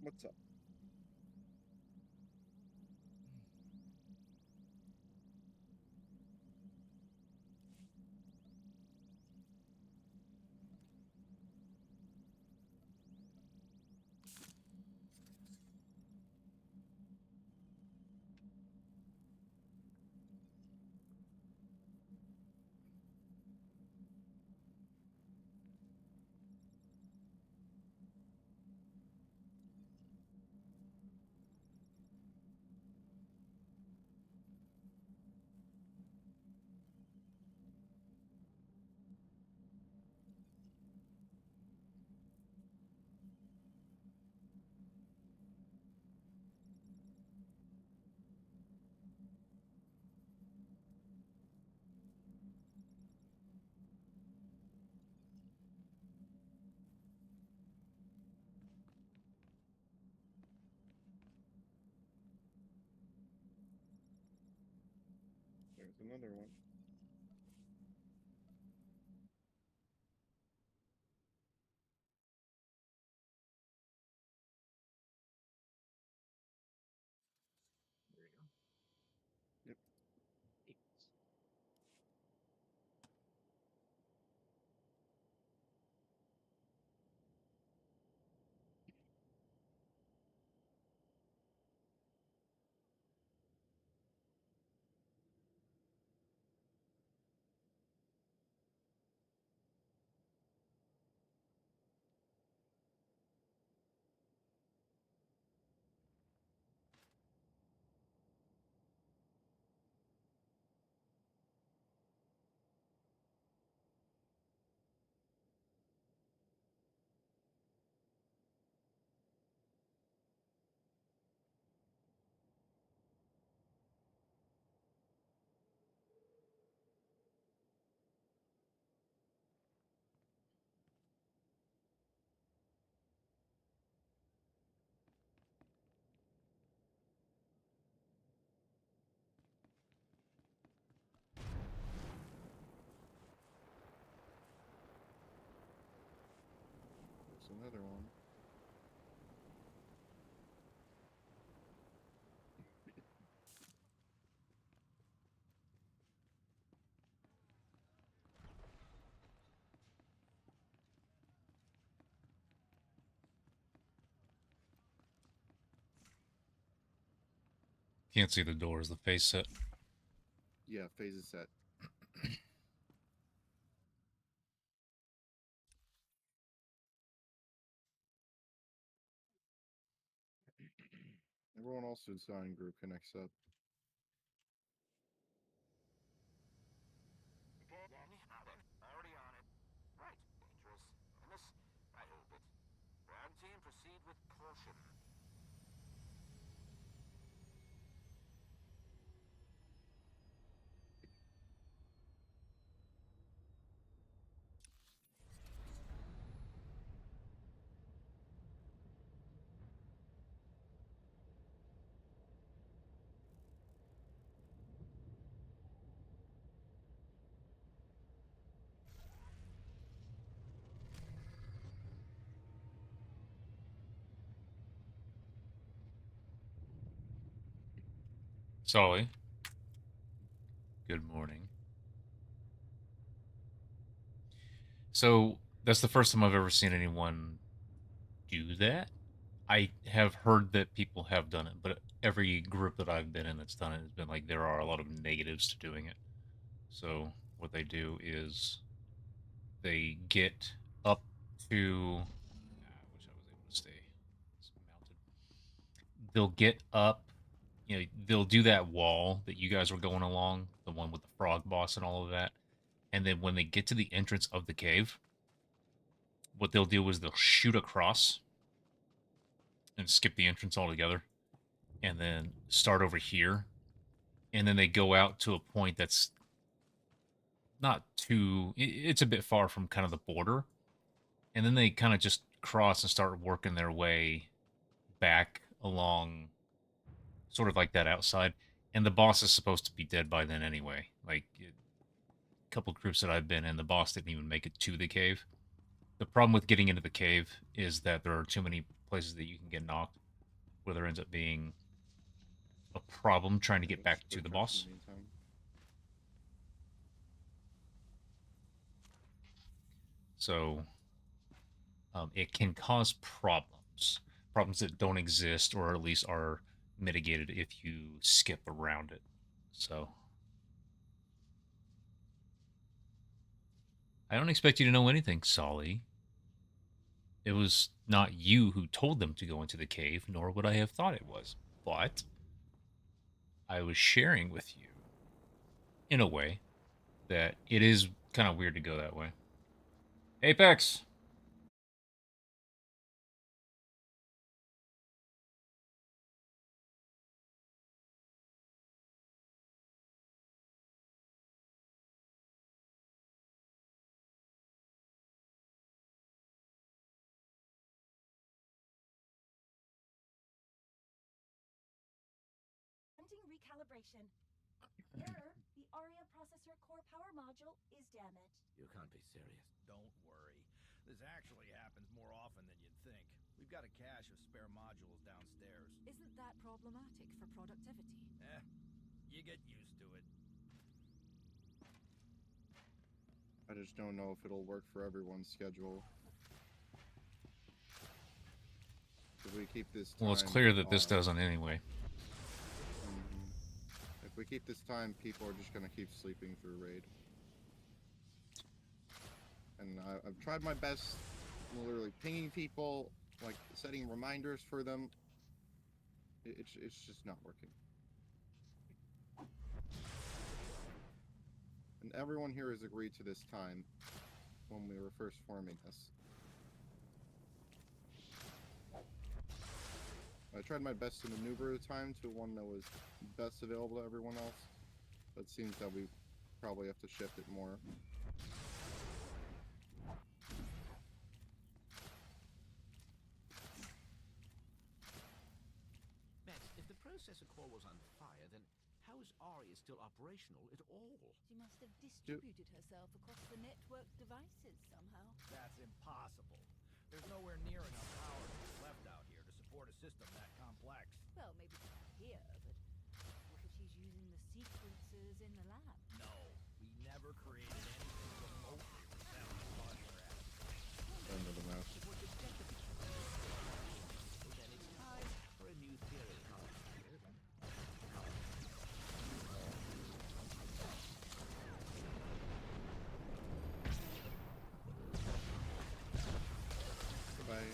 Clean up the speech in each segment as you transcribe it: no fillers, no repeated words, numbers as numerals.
What's up? There's another one. There you go. Yep. There's another one. Can't see the doors. The face set. Yeah, phase is set. Everyone else who's in group connects up. Already on it. Right. Dangerous. Miss. I hope it. Ground team, proceed with caution. Solly. Good morning. So that's the first time I've ever seen anyone do that. I have heard that people have done it, but every group that I've been in that's done it has been like there are a lot of negatives to doing it. So what they do is they get up to. I wish I was able to stay mounted. They'll get up. They'll do that wall that you guys were going along, the one with the frog boss and all of that. And then when they get to the entrance of the cave, what they'll do is they'll shoot across and skip the entrance altogether and then start over here. And then they go out to a point that's not too, it's a bit far from kind of the border. And then they kind of just cross and start working their way back along sort of like that outside. And the boss is supposed to be dead by then anyway. Like a couple groups that I've been in, the boss didn't even make it to the cave. The problem with getting into the cave is that there are too many places that you can get knocked, where there ends up being a problem trying to get back to the boss. In the meantime. So it can cause problems that don't exist, or at least are mitigated if you skip around it. So I don't expect you to know anything, Solly. It was not you who told them to go into the cave, nor would I have thought it was. But I was sharing with you, in a way, that it is kind of weird to go that way. Apex! Recalibration. Error, the ARIA processor core power module is damaged. You can't be serious. Don't worry. This actually happens more often than you'd think. We've got a cache of spare modules downstairs. Isn't that problematic for productivity? You get used to it. I just don't know if it'll work for everyone's schedule. If we keep this time, Well, it's clear that this doesn't anyway. If we keep this time, people are just going to keep sleeping through Raid. And I've tried my best, literally pinging people, like setting reminders for them. It's just not working. And everyone here has agreed to this time when we were first forming this. I tried my best to maneuver the time to one that was best available to everyone else, but it seems that we probably have to shift it more. Matt, if the processor core was on fire, then how is Aria still operational at all? She must have distributed herself across the network devices somehow. That's impossible. There's nowhere near enough power left out here to support a system that complex. Well, maybe not here, but what if she's using the sequencers in the lab? No, we never created anything remotely resembling modular apps. End of the mouse. It was objectively true. So then it's time for a new theory. Goodbye.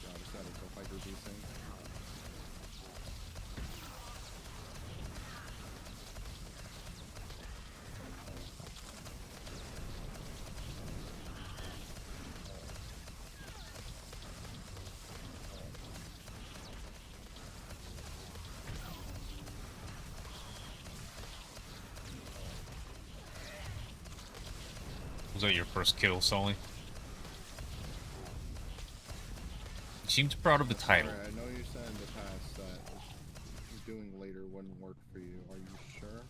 God, is that a hyper decent? Was that your first kill, Sully? You seemed proud of the title. Alright, I know you said in the past that doing later wouldn't work for you. Are you sure?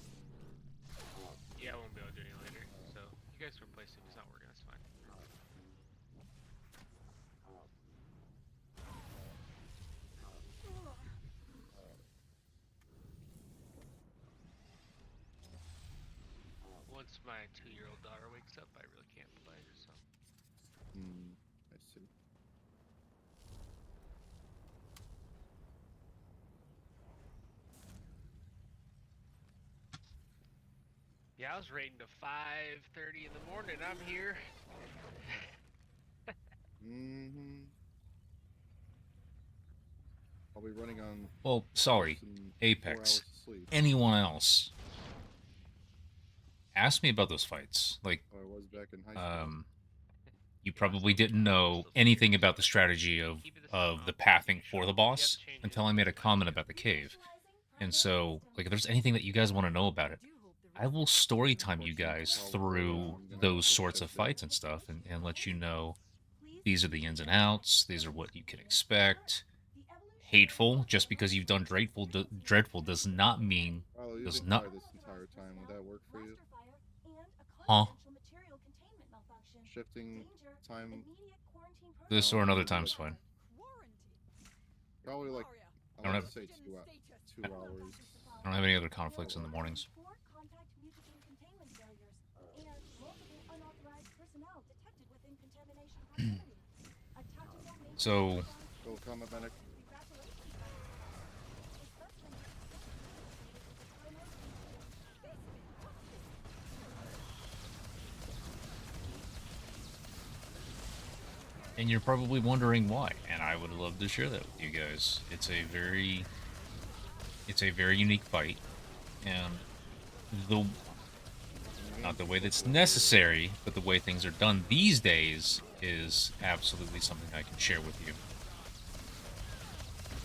Yeah, I won't be able to do any later. So you guys replace it. If it's not working, that's fine. Once my 2-year-old daughter wakes up, I really can't play. So I see. yeah, I was raiding to 5:30 in the morning. I'm here. I'll be running on Well, sorry, less than 4 Apex. hours of sleep. Anyone else? Ask me about those fights. Like, I was back in high school. you probably didn't know anything about the strategy of the pathing for the boss until I made a comment about the cave. And so, like, if there's anything that you guys want to know about it, I will story time you guys through those sorts of fights and stuff and let you know these are the ins and outs, these are what you can expect. Hateful, just because you've done dreadful does not mean, Well, you've does been not, quiet this entire time. Would that work for you? huh? Shifting time. This or another time's fine. Probably like I don't want have- to say 2 hours. I don't have any other conflicts in the mornings. So, Go combat medic. and you're probably wondering why, and I would love to share that with you guys. It's a very unique fight, and the not the way that's necessary, but the way things are done these days is absolutely something I can share with you.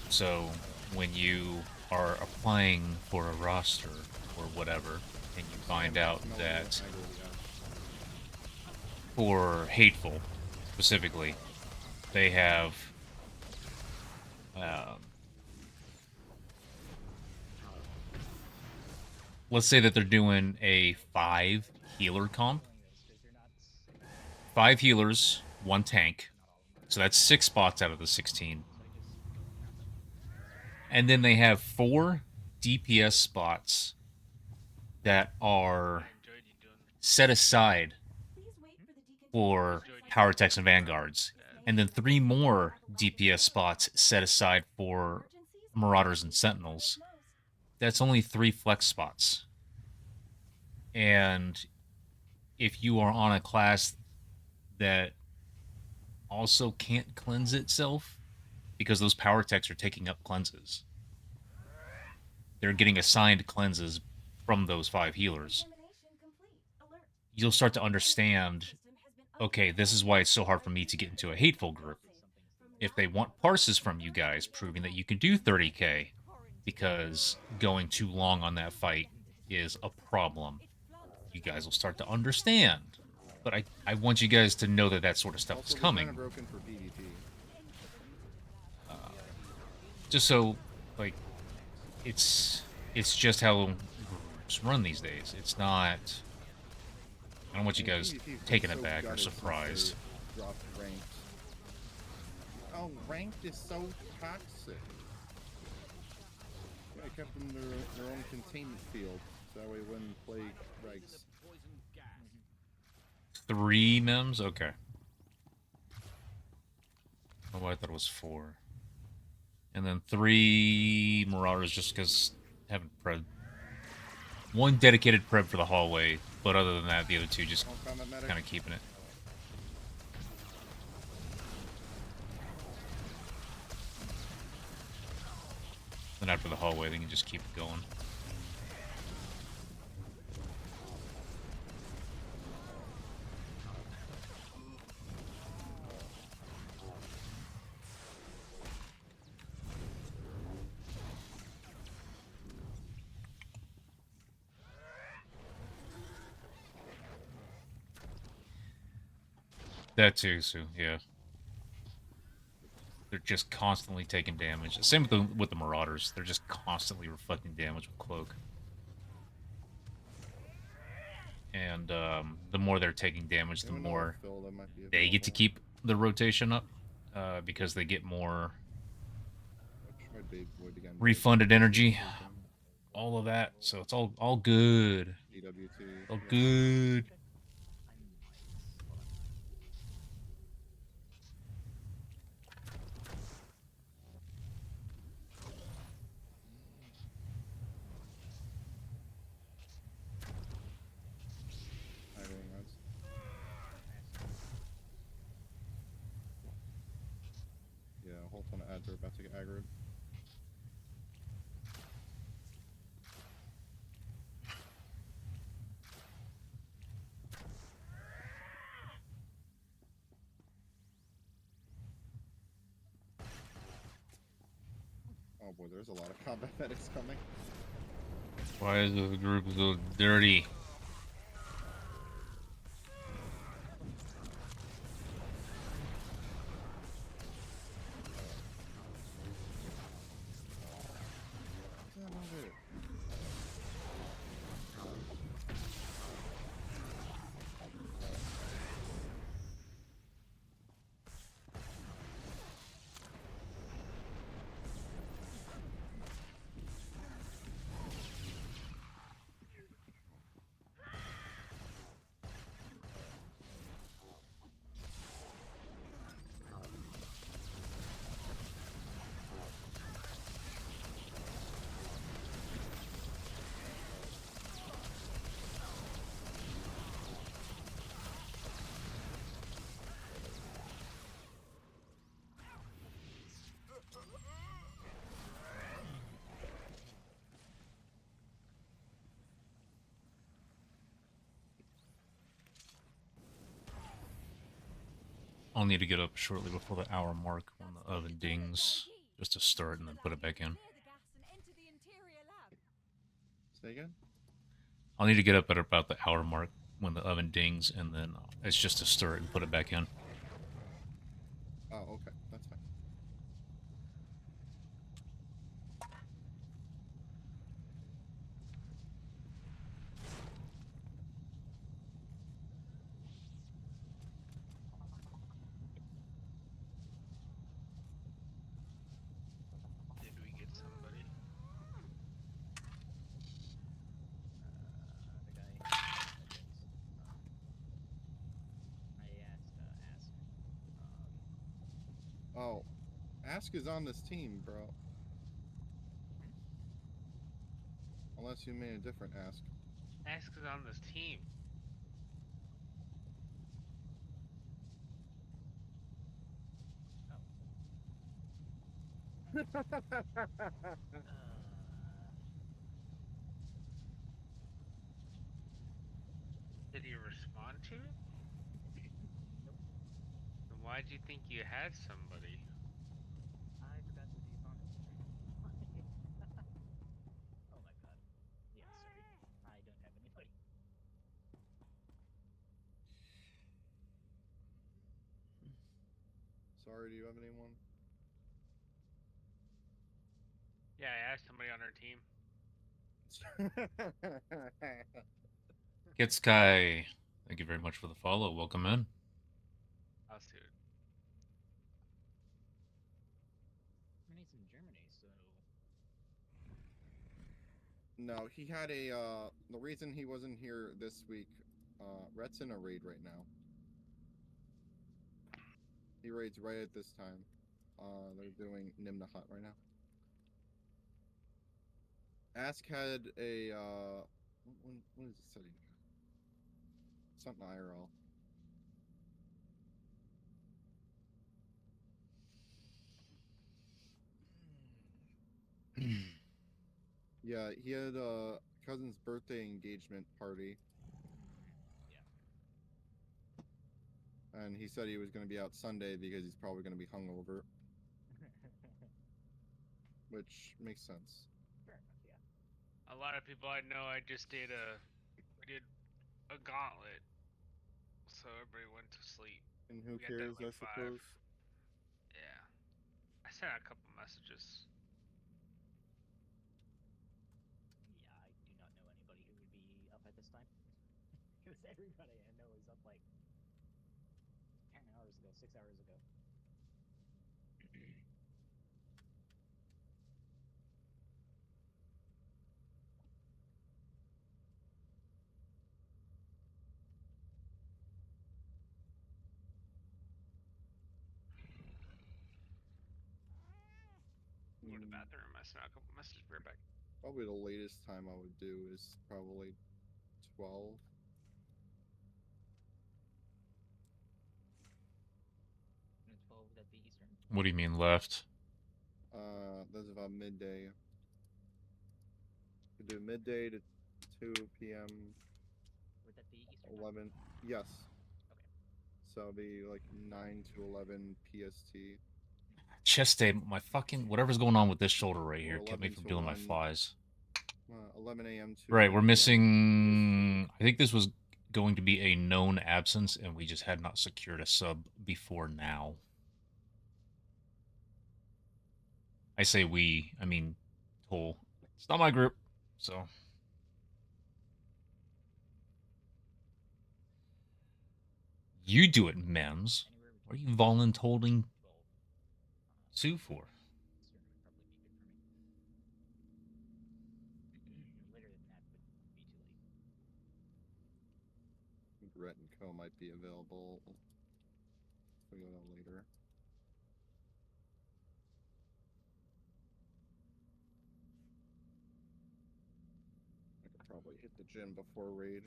So, when you are applying for a roster or whatever, and you find out that for Hateful, specifically, they have let's say that they're doing a 5 healer comp. 5 healers, 1 tank. So that's 6 spots out of the 16. And then they have 4 DPS spots that are set aside for power techs and vanguards. And then 3 more DPS spots set aside for marauders and sentinels. That's only 3 flex spots. And if you are on a class that also can't cleanse itself, because those power techs are taking up cleanses, they're getting assigned cleanses from those 5 healers, you'll start to understand, okay, this is why it's so hard for me to get into a hateful group. If they want parses from you guys, proving that you can do 30k, because going too long on that fight is a problem, you guys will start to understand. But I want you guys to know that that sort of stuff Also, is coming. Kind of broken for PvP. Just so, like, it's just how groups run these days. It's not. I don't want you guys taken aback or surprised. Dropped ranked. Oh, ranked is so toxic. Yeah, I kept them their own containment field, so that way when play regs. 3 mems? Okay. Oh, I thought it was 4. And then 3 marauders just because haven't pred. 1 dedicated prep for the hallway, but other than that, the other 2 just kind of keeping it. Then after the hallway, they can just keep it going. That too, Sue. Yeah. They're just constantly taking damage. Same with the Marauders. They're just constantly reflecting damage with Cloak. And the more they're taking damage, the more they get to keep the rotation up, because they get more refunded energy, all of that. So it's all good. All good. Yeah, a whole ton of ads are about to get aggroed. Oh boy, there's a lot of combat medics coming. Why is the group so dirty? What's that over there? I'll need to get up shortly before the hour mark when the oven dings, just to start and then put it back in. Clear the gas and enter the interior lab. Say again? I'll need to get up at about the hour mark when the oven dings, and then it's just to stir it and put it back in. Oh, okay. That's fine. Did we get somebody? The guy. I asked, Ask. Oh, Ask is on this team, bro. Unless you made a different Ask. Ask is on this team. Did he respond to it? Nope. Then why'd you think you had somebody? I forgot to defund it. Oh my god. Yeah, sorry. I don't have anybody. Sorry, do you have anyone? Yeah, I asked somebody on our team. Get Sky, thank you very much for the follow. Welcome in. I'll see it. He's in Germany, so No, he had a, the reason he wasn't here this week, Rhett's in a raid right now. He raids right at this time. They're doing NiM Dxun right now. Ask had a, what is it setting? Something IRL. Yeah, he had a cousin's birthday engagement party. yeah. And he said he was going to be out Sunday because he's probably going to be hungover, which makes sense. Fair enough, yeah. A lot of people I know, we did a gauntlet, so everybody went to sleep. And who We got done cares, at I like 5. suppose? Yeah. I sent out a couple messages. Yeah, I do not know anybody who would be up at this time. Because everybody I know is up like 10 hours ago, 6 hours ago. Go to the bathroom. I sent out a couple messages. Be right back. Probably the latest time I would do is probably 12. And 12, that'd be Eastern. What do you mean left? That's about midday. Could do midday to 2 p.m. Would that be Eastern? 11. Yes. Okay. So it'll be like 9 to 11 PST. chest day, my fucking whatever's going on with this shoulder right here Or kept me 11 from to doing my 1. flies. 11 a.m. to Right, 1 we're p.m. missing. I think this was going to be a known absence, and we just had not secured a sub before now. I say we, I mean whole. It's not my group, so. You do it, Mems. Anywhere What are between you voluntolding 12. Sue for? Sooner would probably be good for me. Later than that would be too late. Rhett and Co. might be available. We go down later. I could probably hit the gym before raid.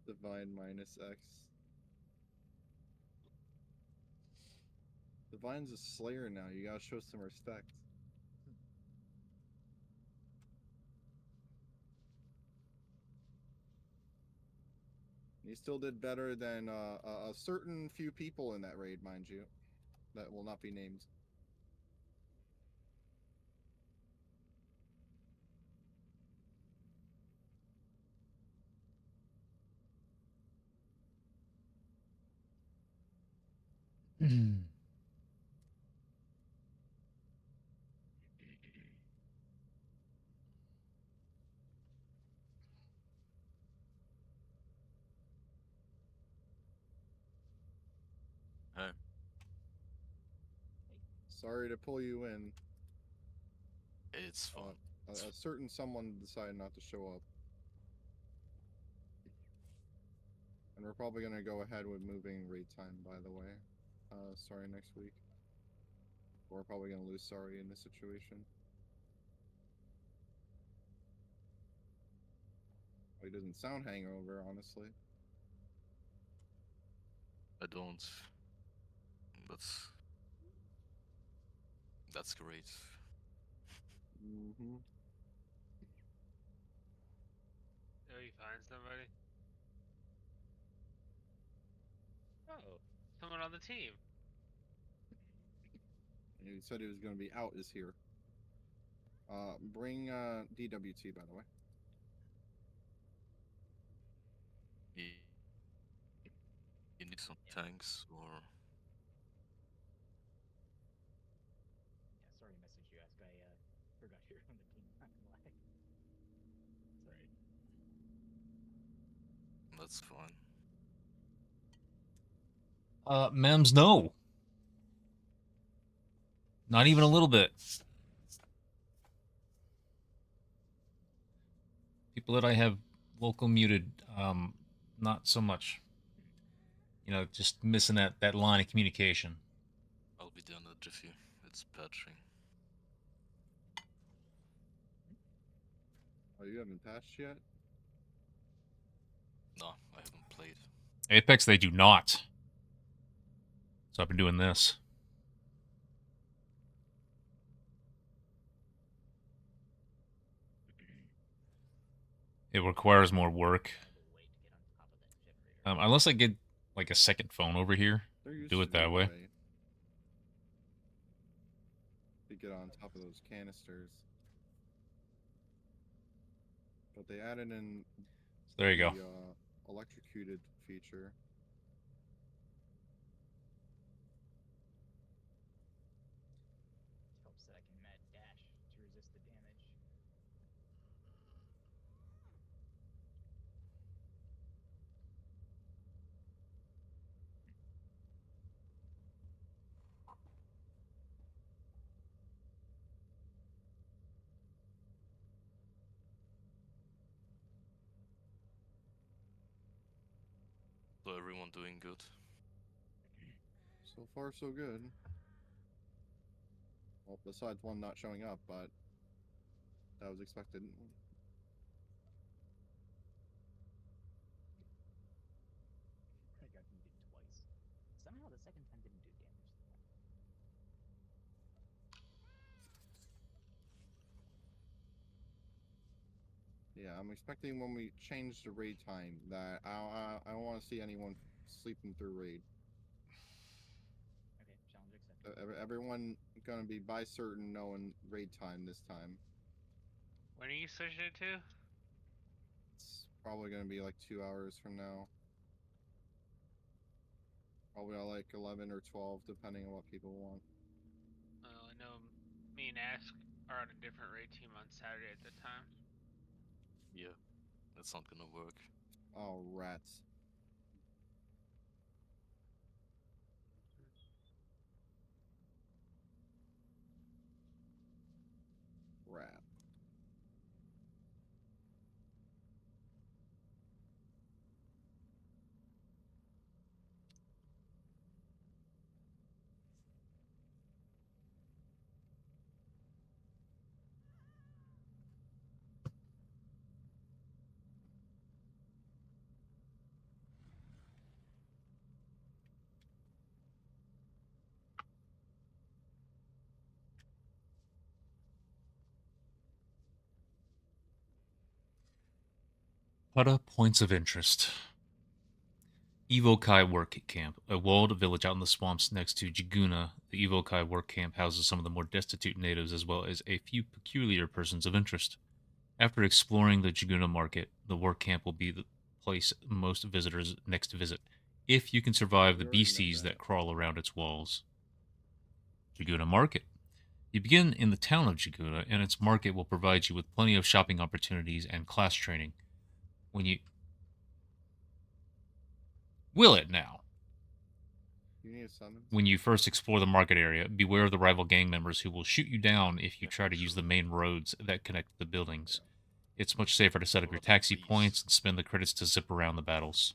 Divine minus X. Divine's a slayer now. You gotta show some respect. He still did better than a certain few people in that raid, mind you, that will not be named. Sorry to pull you in. It's fun. A certain someone decided not to show up. And we're probably going to go ahead with moving raid time, by the way. Sorry, next week. We're probably going to lose Sorry in this situation. Well, he doesn't sound hangover, honestly. I don't. That's great. Mm-hmm. Oh, you find somebody? Oh, someone on the team. He said he was going to be out is here. Bring DWT, by the way. You need some tanks or... Yeah, sorry to message you, Ask. I forgot you were on the team, not gonna lie. Sorry. That's fine. Mems, no. Not even a little bit. People that I have local muted, not so much. You know, just missing that line of communication. I'll be done at Jiffy. It's patching. Oh, you haven't patched yet? No, I haven't played. Apex, they do not. So I've been doing this. It requires more work. Unless I get like a second phone over here, do it that way. To get on top of those canisters. But they added in So there you go. the electrocuted feature. Helps that I can mad dash to resist the damage. So everyone doing good? So far, so good. Well, besides one not showing up, but that was expected. I got muted twice. Somehow the second time didn't do damage though. Yeah, I'm expecting when we change the raid time that I don't want to see anyone sleeping through raid. Okay, challenge accepted. Everyone gonna be by certain knowing raid time this time. When are you switching it to? It's probably gonna be like 2 hours from now. Probably like 11 or 12, depending on what people want. I know me and Ask are on a different raid team on Saturday at the time. Yeah, that's not gonna work. Oh, rats. Rat. Hutta points of interest. Evokai Work Camp, a walled village out in the swamps next to Jiguna. The Evokai Work Camp houses some of the more destitute natives as well as a few peculiar persons of interest. After exploring the Jiguna market, the work camp will be the place most visitors next visit, if you can survive We the already know beasties that that. crawl around its walls. Jiguna Market. You begin in the town of Jiguna, and its market will provide you with plenty of shopping opportunities and class training. When you will it now. You need a summons? When you first explore the market area, beware of the rival gang members who will shoot you down if you Yeah, try to use the sure. main roads that connect the buildings. Yeah. It's much safer to set up your What about taxi please? points and spend the credits to zip around the battles.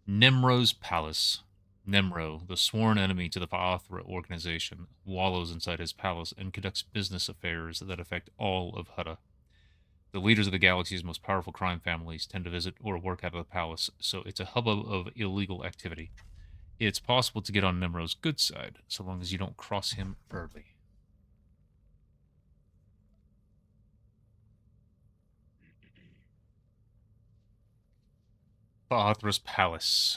Nemro's Palace. Nemro, the sworn enemy to the Fa'athra organization, wallows inside his palace and conducts business affairs that affect all of Hutta. The leaders of the galaxy's most powerful crime families tend to visit or work out of the palace, so it's a hubbub of illegal activity. It's possible to get on Nemro's good side, so long as you don't cross him early. Fa'athra's Palace.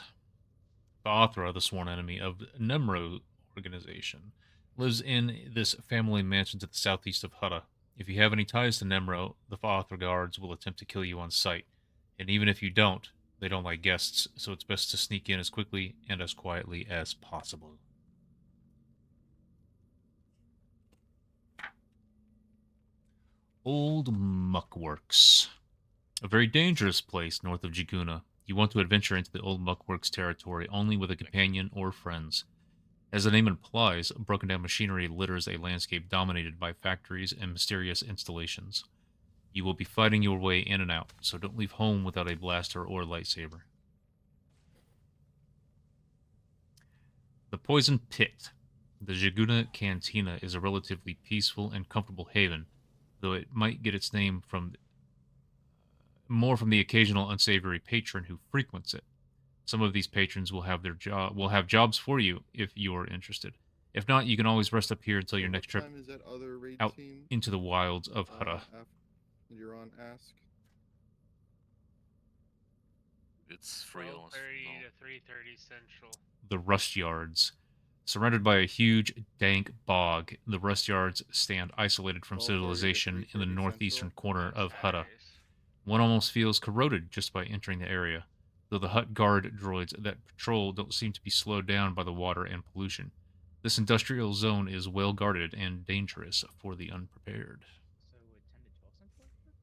Fa'athra, the sworn enemy of Nemro organization, lives in this family mansion to the southeast of Hutta. If you have any ties to Nemro, the Fa'athra guards will attempt to kill you on sight. And even if you don't, they don't like guests, so it's best to sneak in as quickly and as quietly as possible. Old Muckworks. A very dangerous place north of Jiguna. You want to adventure into the Old Muckworks territory only with a companion or friends. As the name implies, broken down machinery litters a landscape dominated by factories and mysterious installations. You will be fighting your way in and out, so don't leave home without a blaster or lightsaber. The Poison Pit. The Jiguna Cantina is a relatively peaceful and comfortable haven, though it might get its name from more from the occasional unsavory patron who frequents it. Some of these patrons will have jobs for you if you are interested. If not, you can always rest up here until your So next trip what time is that other raid out team? into the wilds of Hutta. You're on Ask. It's 3 hours 12:30 from now. to 3:30 Central. The Rust Yards. Surrounded by a huge, dank bog, the Rust Yards stand isolated from 12:30 to civilization in the 3:30 northeastern Central? corner On of Hutta. Saturdays. One almost feels corroded just by entering the area, though the Hut guard droids that patrol don't seem to be slowed down by the water and pollution. This industrial zone is well guarded and dangerous for the unprepared. So would 10 to 12 Central work?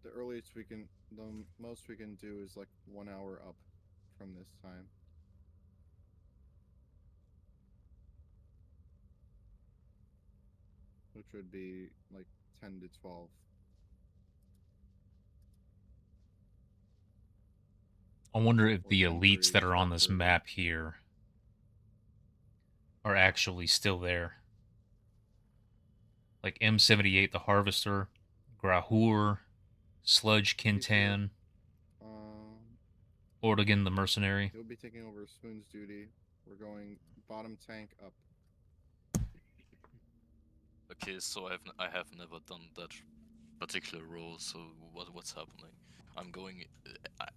The earliest we can, the most we can do is like 1 hour up from this time. Which would be like 10 to 12. I wonder if Or the 10:30 elites to that are on this 12:30. map here are actually still there. Like M78, the Harvester, Grahur, Sludge Kintan, Ortigan the Mercenary. He'll be taking over Spoon's duty. We're going bottom tank up. Okay, so I have never done that particular role. So what's happening? I'm going.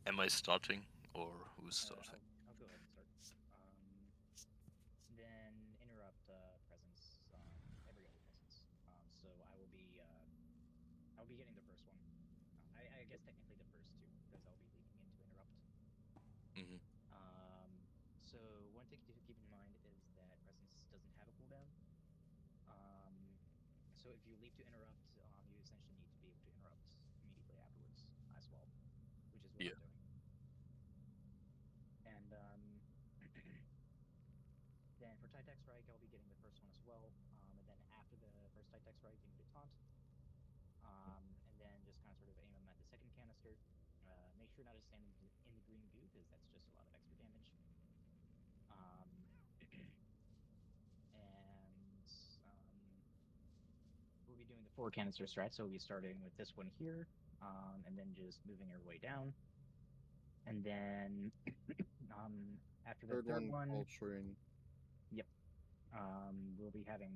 Am I starting or who's starting? I'll go ahead and start. Then interrupt presence every other presence. So I'll be getting the first one. I guess technically the first two because I'll be leaping into interrupt. Mm-hmm. So one thing to keep in mind is that presence doesn't have a cooldown. So if you leap to interrupt, you essentially need to be able to interrupt immediately afterwards as well, which is what I'm doing. And then for Titech Strike, I'll be getting the first one as well. And then after the first Titech Strike, you need to taunt. And then just kind of sort of aim them at the second canister. Make sure not to stand in the green goo because that's just a lot of extra damage. We'll be doing the 4 canister strat, so we'll be starting with this one here, and then just moving our way down. And then after the third one, Coltrane. Yep. We'll be having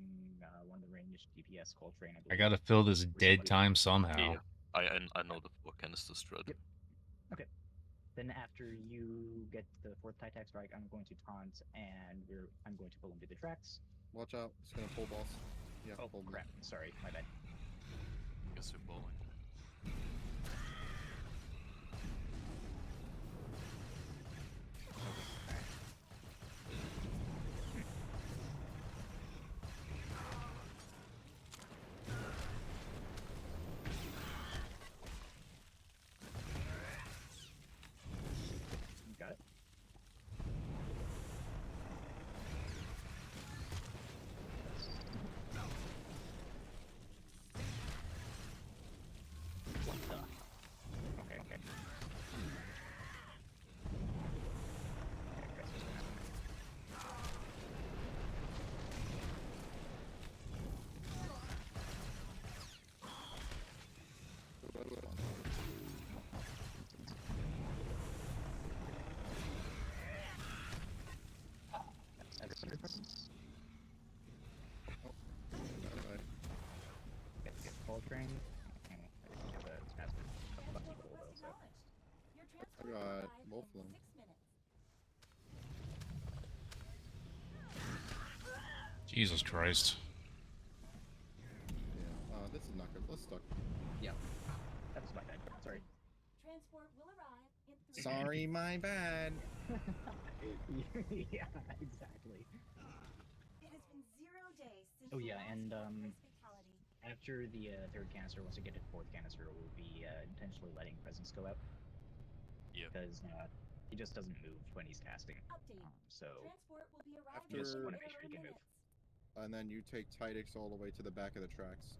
one of the ranged DPS Coltrane. I gotta fill this dead time somehow. Yeah, I know the 4 canister strat. Yep. Okay. Then after you get the 4th Titech Strike, I'm going to taunt, and I'm going to pull him to the tracks. Watch out, it's gonna pull boss. Yeah, oh, crap. Sorry, my bad. Guess you're bowling. Got it. What the? Okay. Okay, Chris, what's gonna happen? That's presence. Get Coltrane. I have a master lucky roll though, so. I got both of them. Jesus Christ. Yeah, this is not good. Let's stuck. Yeah. That was my bad. Sorry. Transport will arrive in 3 Sorry, my bad. Yeah, exactly. It has been 0 days since Oh yeah, and fatality. after the 3rd canister, once we get to the 4th canister, we'll be intentionally letting presence go out. Yeah. Because he just doesn't move when he's casting. Update. So Transport will be you just After- want to make sure you can move. And then you take Tidix all the way to the back of the tracks.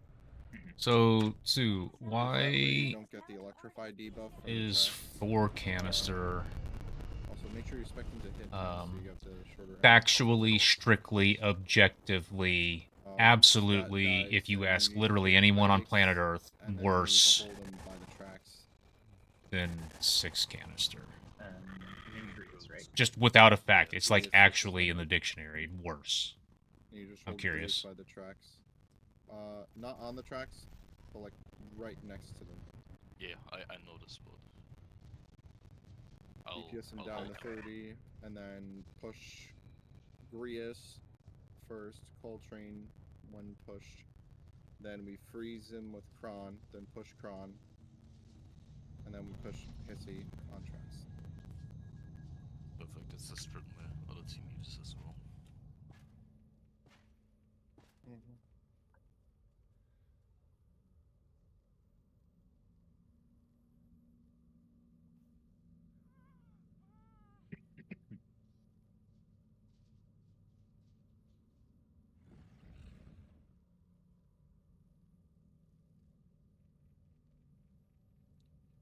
So, Sue, You why don't get the electrified debuff from the is tracks. 4 canister Also, make sure you expect them to hit. So you got the shorter. factually, strictly, objectively, absolutely, that if you dies, ask and you literally take anyone on Tidix, planet Earth, and then you need to worse hold them by the tracks. than 6 canister? Injuries, right? Just without a fact, it's like Grievous actually in the dictionary, worse. And you just I'm hold curious. Grievous by the tracks. Not on the tracks, but like right next to them. Yeah, I know the spot. DPS him down to 30, and then push Grievous first, Coltrane when pushed. Then we freeze him with Kron, then push Kron. And then we push Hissy on tracks. Perfect, it's the strat my other team uses as well.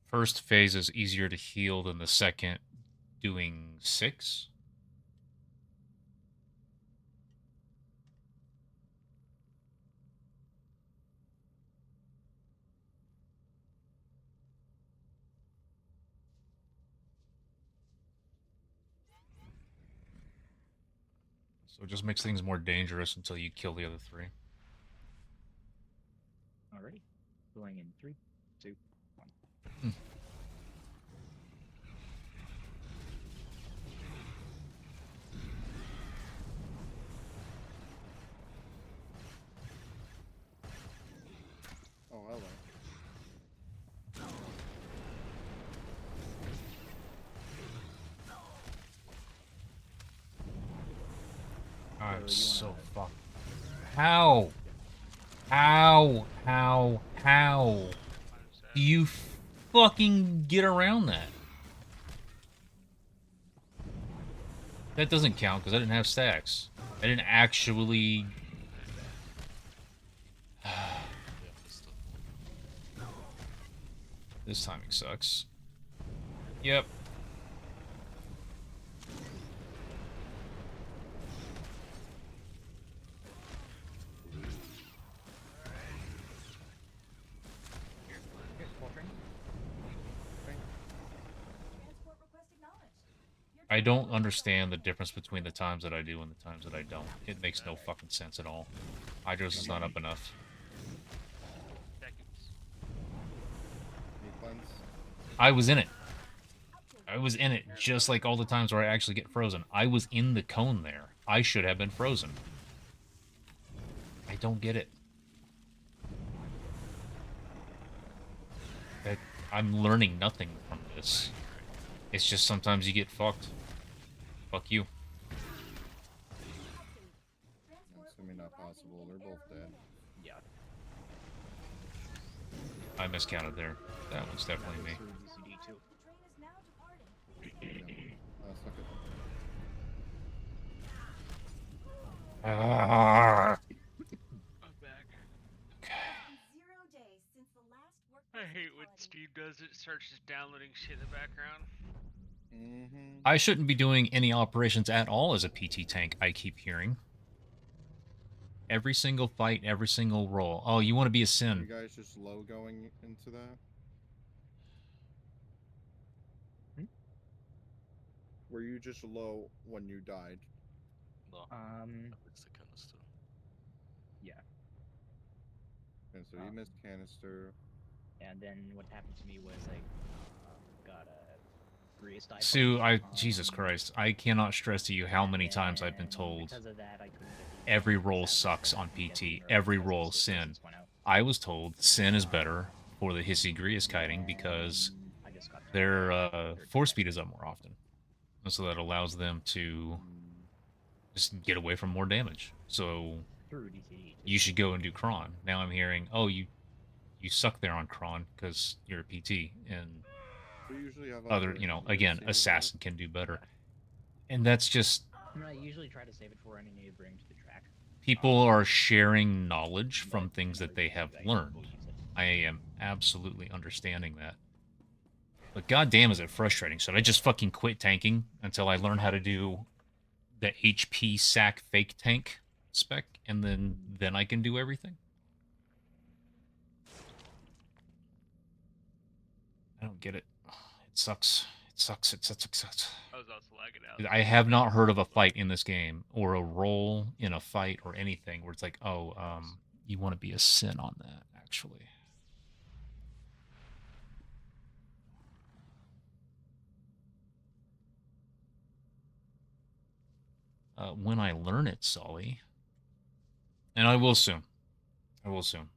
First phase is easier to heal than the second, doing 6? So it just makes things more dangerous until you kill the other 3. Alrighty. Going in 3, 2, 1. Oh, hello. I'm So you so wanna- fucked. How? How? How? How? What is that? Do you fucking get around that? That doesn't count because I didn't have stacks. I didn't actually... Yeah, missed it. This timing sucks. Yep. Here's Paul Train. Transport request acknowledged. Your I transport don't request understand the acknowledged. difference between the times that I do and the times that I don't. It makes no fucking sense at all. Hydros is not up enough. Seconds. Need cleanse? I was in it. I was in it just like all the times where I actually get frozen. I was in the cone there. I should have been frozen. I don't get it. I'm learning nothing from this. It's just sometimes you get fucked. Fuck you. That's gonna be not possible. They're both dead. Yeah. I miscounted there. That one's definitely me. Through DCD too. The train is now departing. Suck it. Ah. I'm back. In 0 days since the last I workplace hate when fatality. Steve does it. Starts just downloading shit in the background. Mm-hmm. I shouldn't be doing any operations at all as a PT tank, I keep hearing. Every single fight, every single roll. Oh, you want to be a You sin. guys just low going into that? Were you just low when you died? No, I missed the canister. Yeah. And so you missed canister. And then what happened to me was like, got a Grius die Sue, punch, Jesus Christ. I cannot stress to you how many times I've been and told because of that, I couldn't get the every advantage roll that sucks was on getting PT. nerfed Every because the roll save sin. resistance went out. I was told sin is better for the Hissy Grius kiting because I just got their third force test. speed is up more often. And so that allows them to Mm. just get away from more damage. So Through DCD too. you should go and do Kron. Now I'm hearing, oh, you suck there on Kron because you're a PT, and We usually have other, operations where again, it's saved. assassin can do better. And that's just, I usually try to save it for any neighboring to the track. people are sharing knowledge But from things in that they other have cases, I learned. will use it. I am absolutely understanding that. But goddamn is it frustrating. Should I just fucking quit tanking until I learn how to do the HP sack fake tank spec, and then I can do everything? I don't get it. It sucks. It sucks. It sucks. It sucks. I was also lagging out. I have not heard of a fight in this game, or a role in a fight, or anything where it's like, oh, you want to be a sin on that, actually. When I learn it, Sully. And I will soon. I will soon.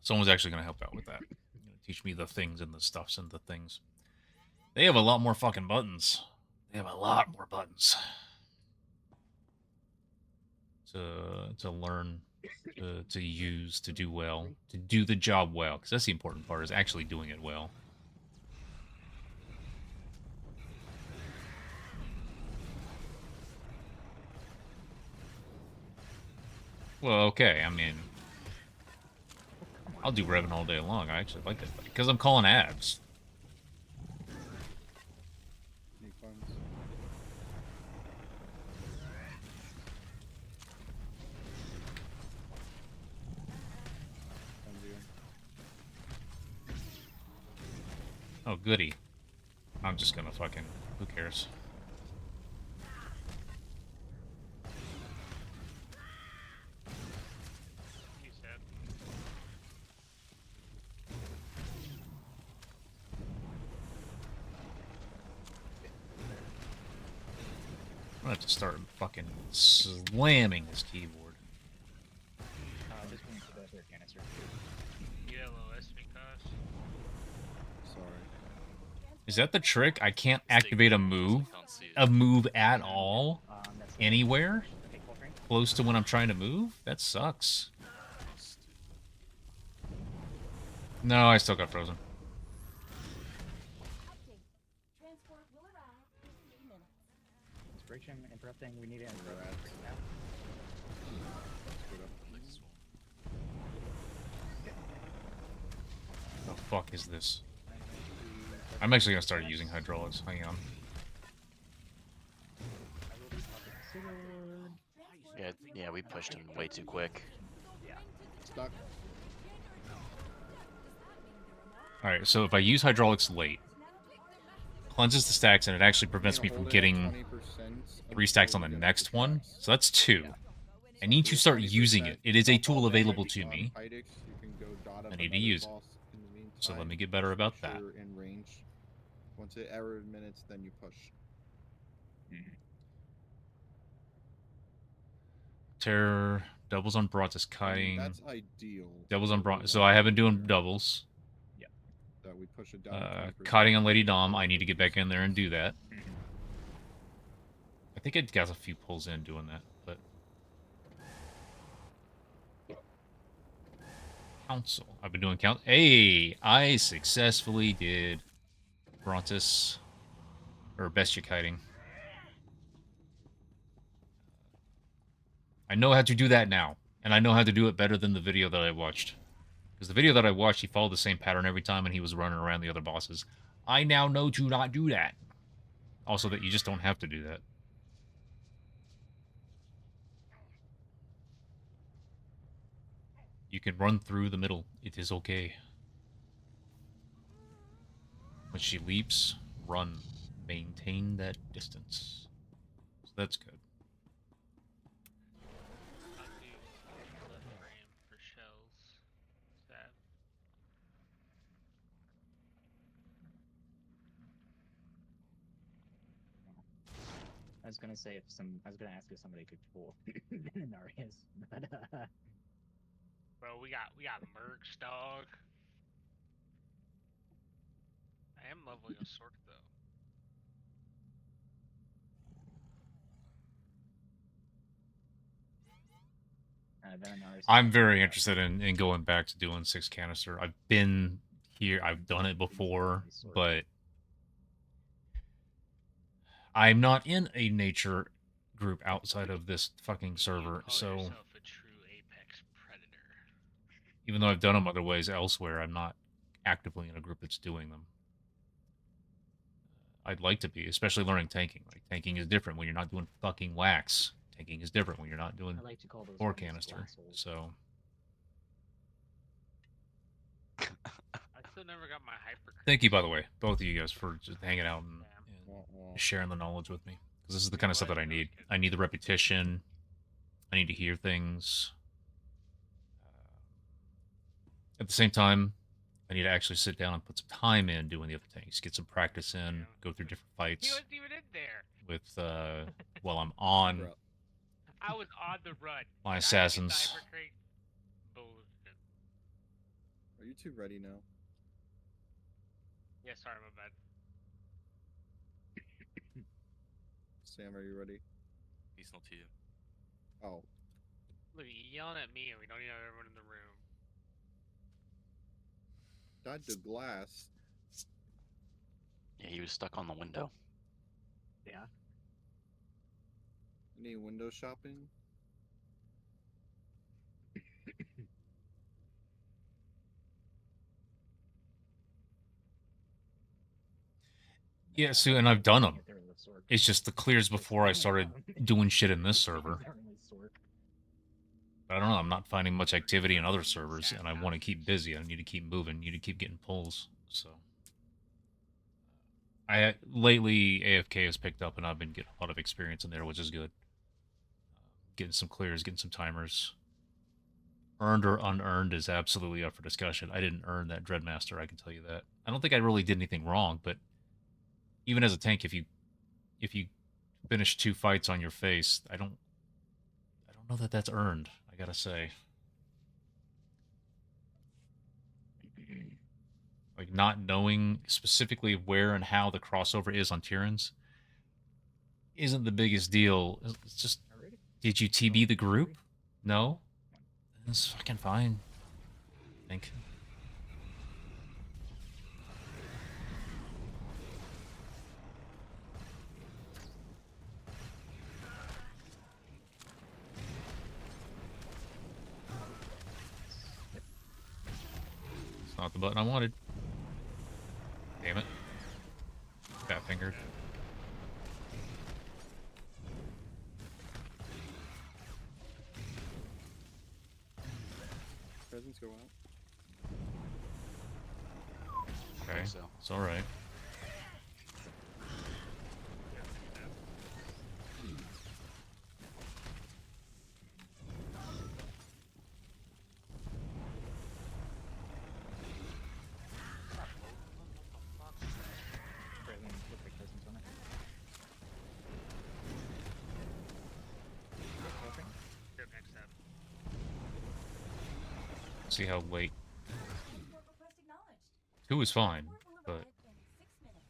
Someone's actually going to help out with that. Teach me the things and the stuffs and the things. They have a lot more fucking buttons. They have a lot more buttons to learn, to use, to do well, to do the job well. Because that's the important part, is actually doing it well. Well, okay, I mean, I'll do Revan all day long. I actually like that fight, because I'm calling abs. Need cleanse. Cleanse you. Oh, goody. I'm just gonna fucking... Who cares? I'm gonna have to start fucking slamming this keyboard. Just going to the third canister. Yeah, low SP cost. Sorry. Is that the trick? I can't It's taking activate a photos, I move? can't see it. A move at all? That's Anywhere? Okay, full train. Close to when I'm trying to move? That sucks. No, I still got frozen. Update. Transport will arrive in 3 minutes. Inspiration interrupting. We need to interrupt Right. now. Next one. The fuck is this? I'm actually gonna start using hydraulics. Hang on. Yeah, we pushed him way too quick. Stuck. Alright, so if I use hydraulics late, cleanses the stacks and it actually prevents me from getting 3 stacks on the next one. So that's 2. I need to start using it. It is a tool available to me. I need to use it. So let me get better about that. In range. Once it error minutes, then you push. Terror, doubles on Brotus kiting. That's ideal. Doubles on Brotus. So I have been doing doubles. That we push it down. Kiting on Lady Dom. I need to get back in there and do that. I think it got a few pulls in doing that, but council. I've been doing count. Hey, I successfully did Brontus or Bestia kiting. I know how to do that now, and I know how to do it better than the video that I watched. Because the video that I watched, he followed the same pattern every time, and he was running around the other bosses. I now know to not do that. Also, that you just don't have to do that. You can run through the middle. It is okay. When she leaps, run. Maintain that distance. So that's good. I'll do left frame for shells. Sad. I was gonna say I was gonna ask if somebody could pull Narius, but Bro, we got mercs, dog. I am leveling a sword though. I'm very interested in going back to doing 6 canister. I've been here, I've done it before, but I'm not in a nature group outside of this fucking server, so Yourself a true apex predator. even though I've done them other ways elsewhere, I'm not actively in a group that's doing them. I'd like to be, especially learning tanking. Like, tanking is different when you're not doing fucking wax. Tanking is different when you're not doing 4 canister, so... I still never got my hyper. Thank you, by the way, both of you guys, for just hanging out and sharing the knowledge with me. Because this is the kind of stuff that I need. I need the repetition. I need to hear things. At the same time, I need to actually sit down and put some time in doing the other things. Get some practice in, go through different He fights wasn't even in there. with, while I'm on I was on the run. my Did I get assassins. the hyper crate? Bullshit. Are you 2 ready now? Yeah, sorry, my bad. Sam, are you ready? He's not here. Oh. Look, you yelling at me and we don't even have everyone in the room. Not the glass. Yeah, he was stuck on the window. Yeah. Any window shopping? Yeah, so, and I've done them. It's just the clears before I started doing shit in this server. I don't know, I'm not finding much activity in other servers, and I want to keep busy. I need to keep moving, need to keep getting pulls, so... lately, AFK has picked up, and I've been getting a lot of experience in there, which is good. Getting some clears, getting some timers. Earned or unearned is absolutely up for discussion. I didn't earn that Dreadmaster, I can tell you that. I don't think I really did anything wrong, but even as a tank, if you finish 2 fights on your face. I don't know that that's earned, I gotta say. Like, not knowing specifically where and how the crossover is on Tyrants isn't the biggest deal. It's just, did you TB the group? No? That's fucking fine, I think. It's not the button I wanted. Damn it. Fat fingered. Presents go out. Okay, so. it's alright. Good next step. See how late. Transport request acknowledged. 2 is fine, Transport will but arrive in 6 minutes.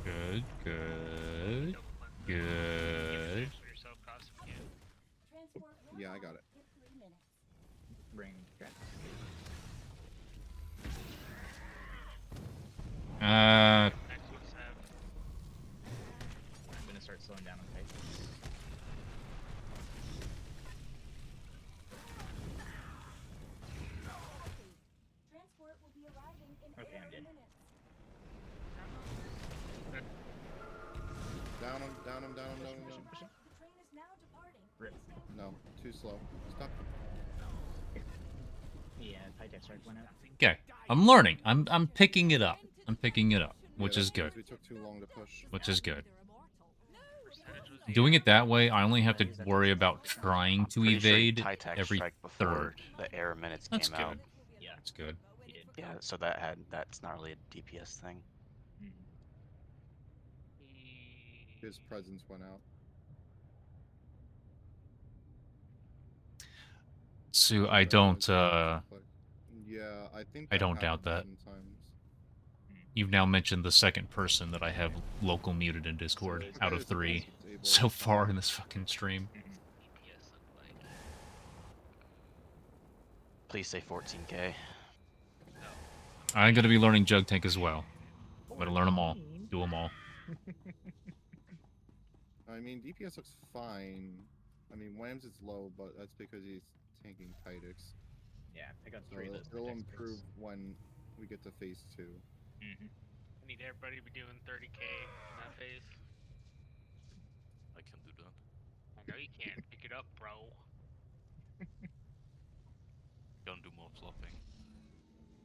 good, good, Double cleanse. good. For yourself, cost if you can. Transport will Yeah, I arrive got it. in 3 minutes. Bring trap. Next one's have. I'm gonna start slowing down on pace. Transport will be arriving in Okay, I'm 8 dead. minutes. Down him, down him, down him, down him, Push down him, him. push him. The train is now departing. Rip. Please stand No, too slow. Stop. Yeah, Tidex strike went out. Okay, I'm learning. I'm picking it up. I'm picking it up, which Yeah, is that's good. because we took too long to push. Which is good. Percentage was Doing it that way, I only have to worry about trying I'm to pretty sure he evade Tidex every strike before third. the air minutes That's came out. good. Yeah, That's good. he did. Yeah, so that's not really a DPS thing. Mm-hmm. His presence went out. So So I that don't was conflict. Yeah, I think I that don't doubt happened that. sometimes. You've now mentioned the second person that I have local muted in Discord Okay, out of it's 3 disabled, so it's far fine. in this fucking stream. DPS look like. Please say 14k. I'm gonna be learning Jug Tank as well. I'm gonna learn them all. Do them all. I mean, DPS looks fine. I mean, Whams is low, but that's because he's tanking Tidix. Yeah, I got So 3 of those. it'll Tidex improve strikes. when we get to phase 2. Mm-hmm. I need everybody to be doing 30k in that phase. I can do that. I know you can. Pick it up, bro. Gonna do more flopping.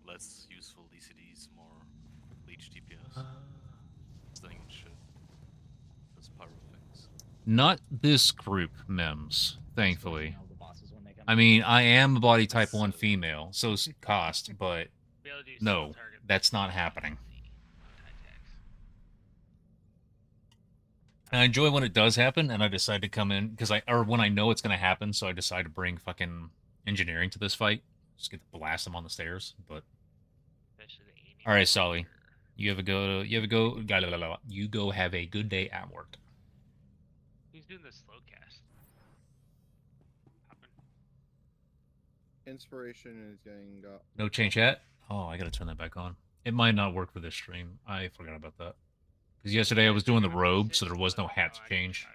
Less useful DCDs, more leech DPS. Staying in shit. That's pyro things. Not this group, Mems, Just thankfully. watching all the bosses when they come I out. mean, I am a body type 1 So- female, so is cost, but Be able to do no, single target that's not happening. Tidex. And I enjoy when it does happen, and I decide to come in because or when I know it's gonna happen, so I decide to bring fucking engineering to this fight. Just get to blast them on the stairs. But Especially the aiming all right, Sully, feature. you have a go. You go have a good day at work. Who's doing the slow cast? Hoppin'. Inspiration is getting No change chat. Oh, I gotta turn that back on. It might not work for this stream. I forgot about that. Because yesterday I was doing the robe, so there was no hat to change.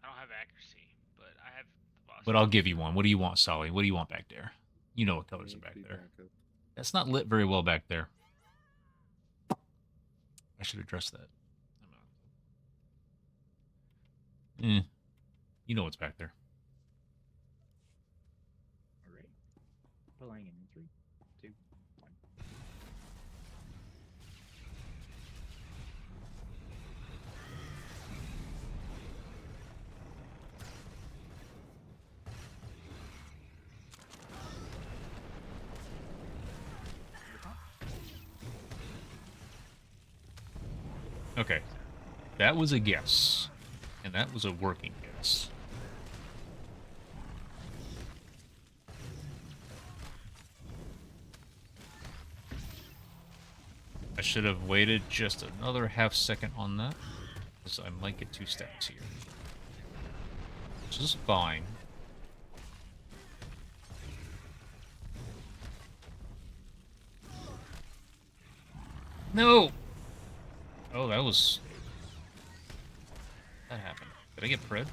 I don't have accuracy, but I have the boss. But I'll give you one. What do you want, Sully? What do you want back there? You know what colors are needs back to be there. backup. That's not lit very well back there. I should address that. You know what's back there. Alright. Pulling in 3, 2, 1. Okay. That was a guess. And that was a working guess. I should have waited just another half second on that, because I might get 2 stacks here. Which is fine. No! Oh, that was... That happened. Did I get pred?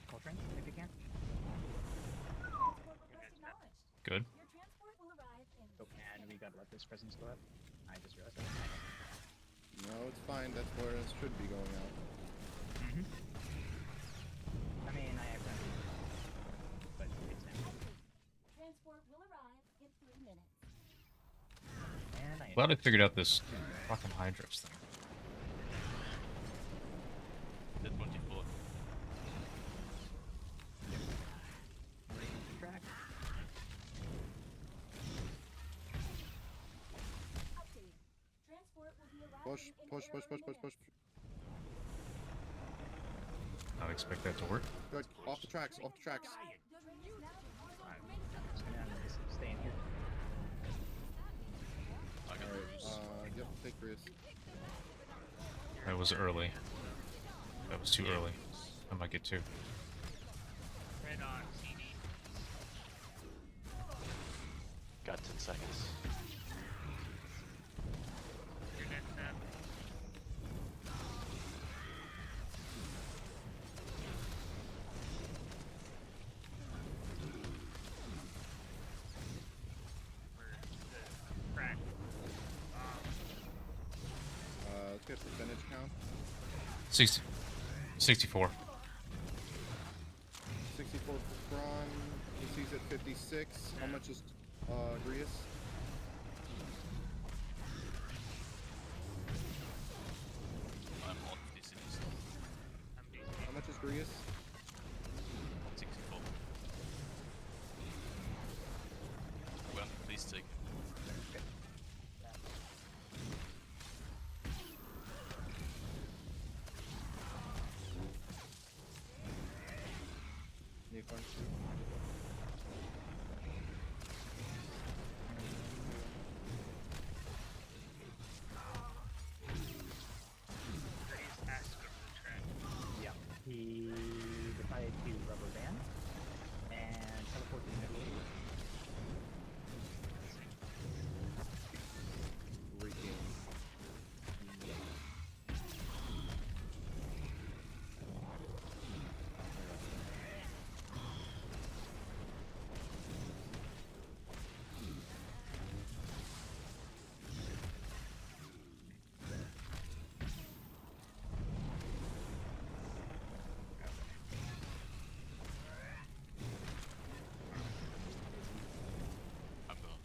Coltrane, if you can. Transport request acknowledged. Good. Your transport will arrive in Oh, 6 and we minutes. gotta let this presence go up. I just realized that. No, it's fine. That's where it should be going out. I mean, I accidentally, but it's now. Transport will arrive in 3 minutes. And I Glad I figured out this fucking Hydros thing. The 24. track. Update. Transport will be arriving Push, in push, push, push, push, push. Not expect that to work. Good. Off the tracks, off the tracks. Just gonna just stay in here. I got Alright, Bruce. yep, take Chris. That was early. That was too early. I might get 2. Right on, CD. Got 10 seconds. Your next step. Where's the crack? Let's get percentage count. 60. 64. 64 for Kron. AC's at 56. How much is Grius? I'm on DCDs. I'm decent. How much is Grius? 64. Well, please take. Need one. Grace has to go to the track. Yeah. He decided to rubber band and teleport to the middle of the room. Regain. I'm going.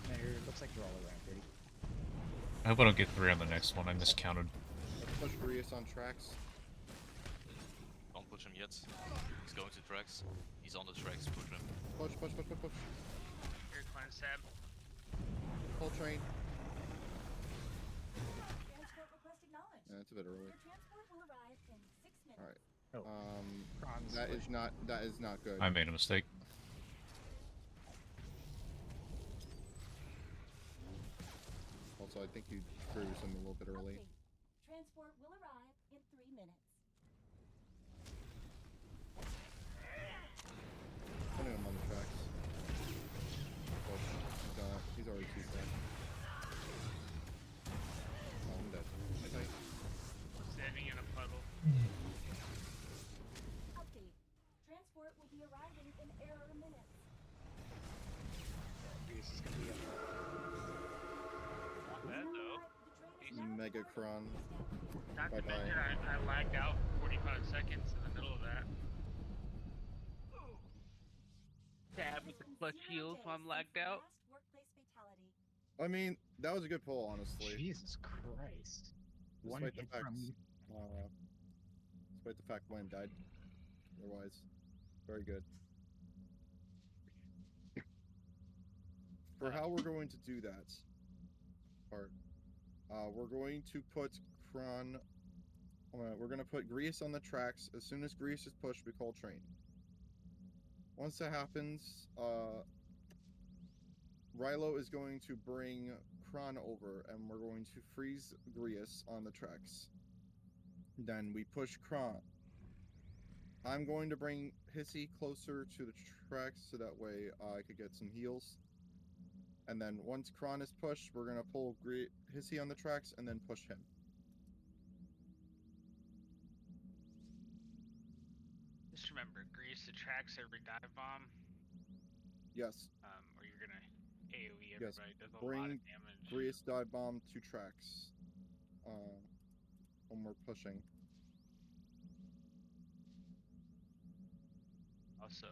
There looks like we're all around 30. I hope I don't get 3 on the next one. I miscounted. Let's push Grius on tracks. Don't push him yet. He's going to tracks. He's on the tracks. Push him. Push, push, push, push, push. Here, Clan Sab. Full train. Transport request acknowledged. Yeah, it's a bit early. Your transport will arrive in 6 minutes. Alright. Oh, Kron's That is not good. I made a mistake. Also, I think you threw some a little bit early. Update. Transport will arrive in 3 minutes. Putting him on the tracks. Push. He's already 2 stacks. Oh, I'm dead. Okay. Standing in a puddle. Update. Transport will be arriving in error minutes. This is gonna be up. Not bad though. Mega Kron. Not to Bye-bye. mention I lagged out 45 seconds in the middle of that. Stab with the clutch shield so I'm lagged out. Workplace fatality. I mean, that was a good pull, honestly. Jesus Christ. One Despite the hit fact, from you. despite the fact Gwen died. Otherwise, very good. for how we're going to do that part, we're going to put Kron. We're going to put Grease on the tracks. As soon as Grease is pushed, we call train. Once that happens, Rilo is going to bring Kron over, and we're going to freeze Grease on the tracks. Then we push Kron. I'm going to bring Hissy closer to the tracks so that way I could get some heals. And then once Kron is pushed, we're going to pull Hissy on the tracks and then push him. Just remember, grease the tracks every dive bomb. Yes. Or you're gonna AoE Yes. everybody. Does a lot Bring of damage. Grease dive bomb to tracks when we're pushing. Also,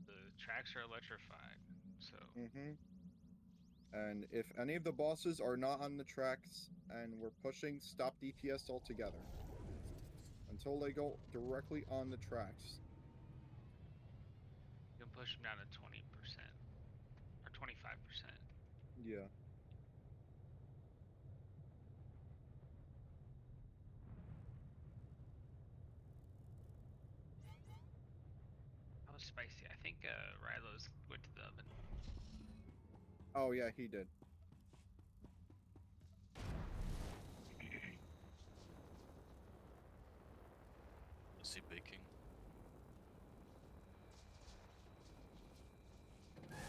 the tracks are electrified, so And if any of the bosses are not on the tracks and we're pushing, stop DPS altogether until they go directly on the tracks. you can push them down to 20% or 25%. Yeah. That was spicy. I think Rilo's went to the oven. Oh yeah, he did. Is he baking?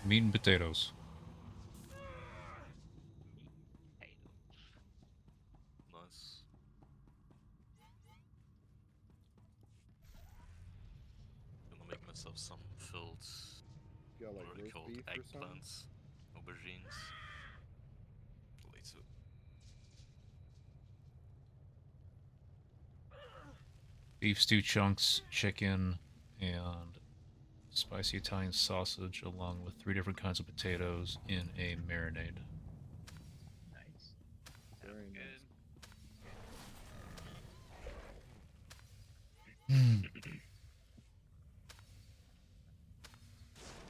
Meat and potatoes. Nice. Gonna make myself some filled, Got like what are they roast called? beef or something. Eggplants, aubergines. Later. Beef stew chunks, chicken, and spicy Italian sausage, along with 3 different kinds of potatoes in a marinade. Nice. Very nice.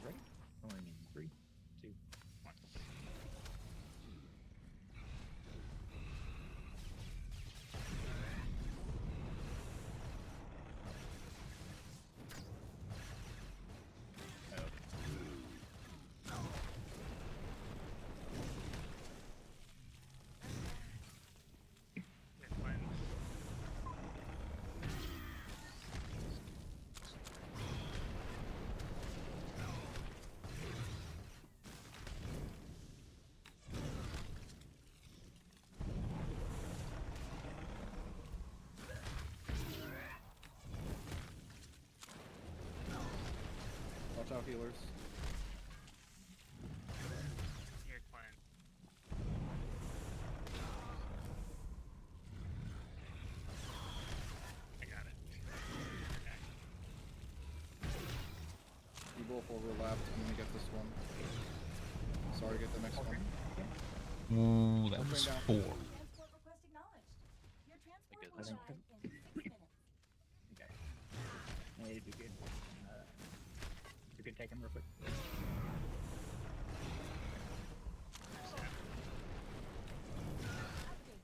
Ready? Going in 3, 2, 1. Watch out, healers. Here, Glenn. I got it. You both overlapped. I'm gonna get this one. Sorry, get the next one. Ooh, that was 4. Transport request acknowledged. Your transport get will this arrive in 6 minutes. Okay. Yeah, you do good. You could take him real quick. Update.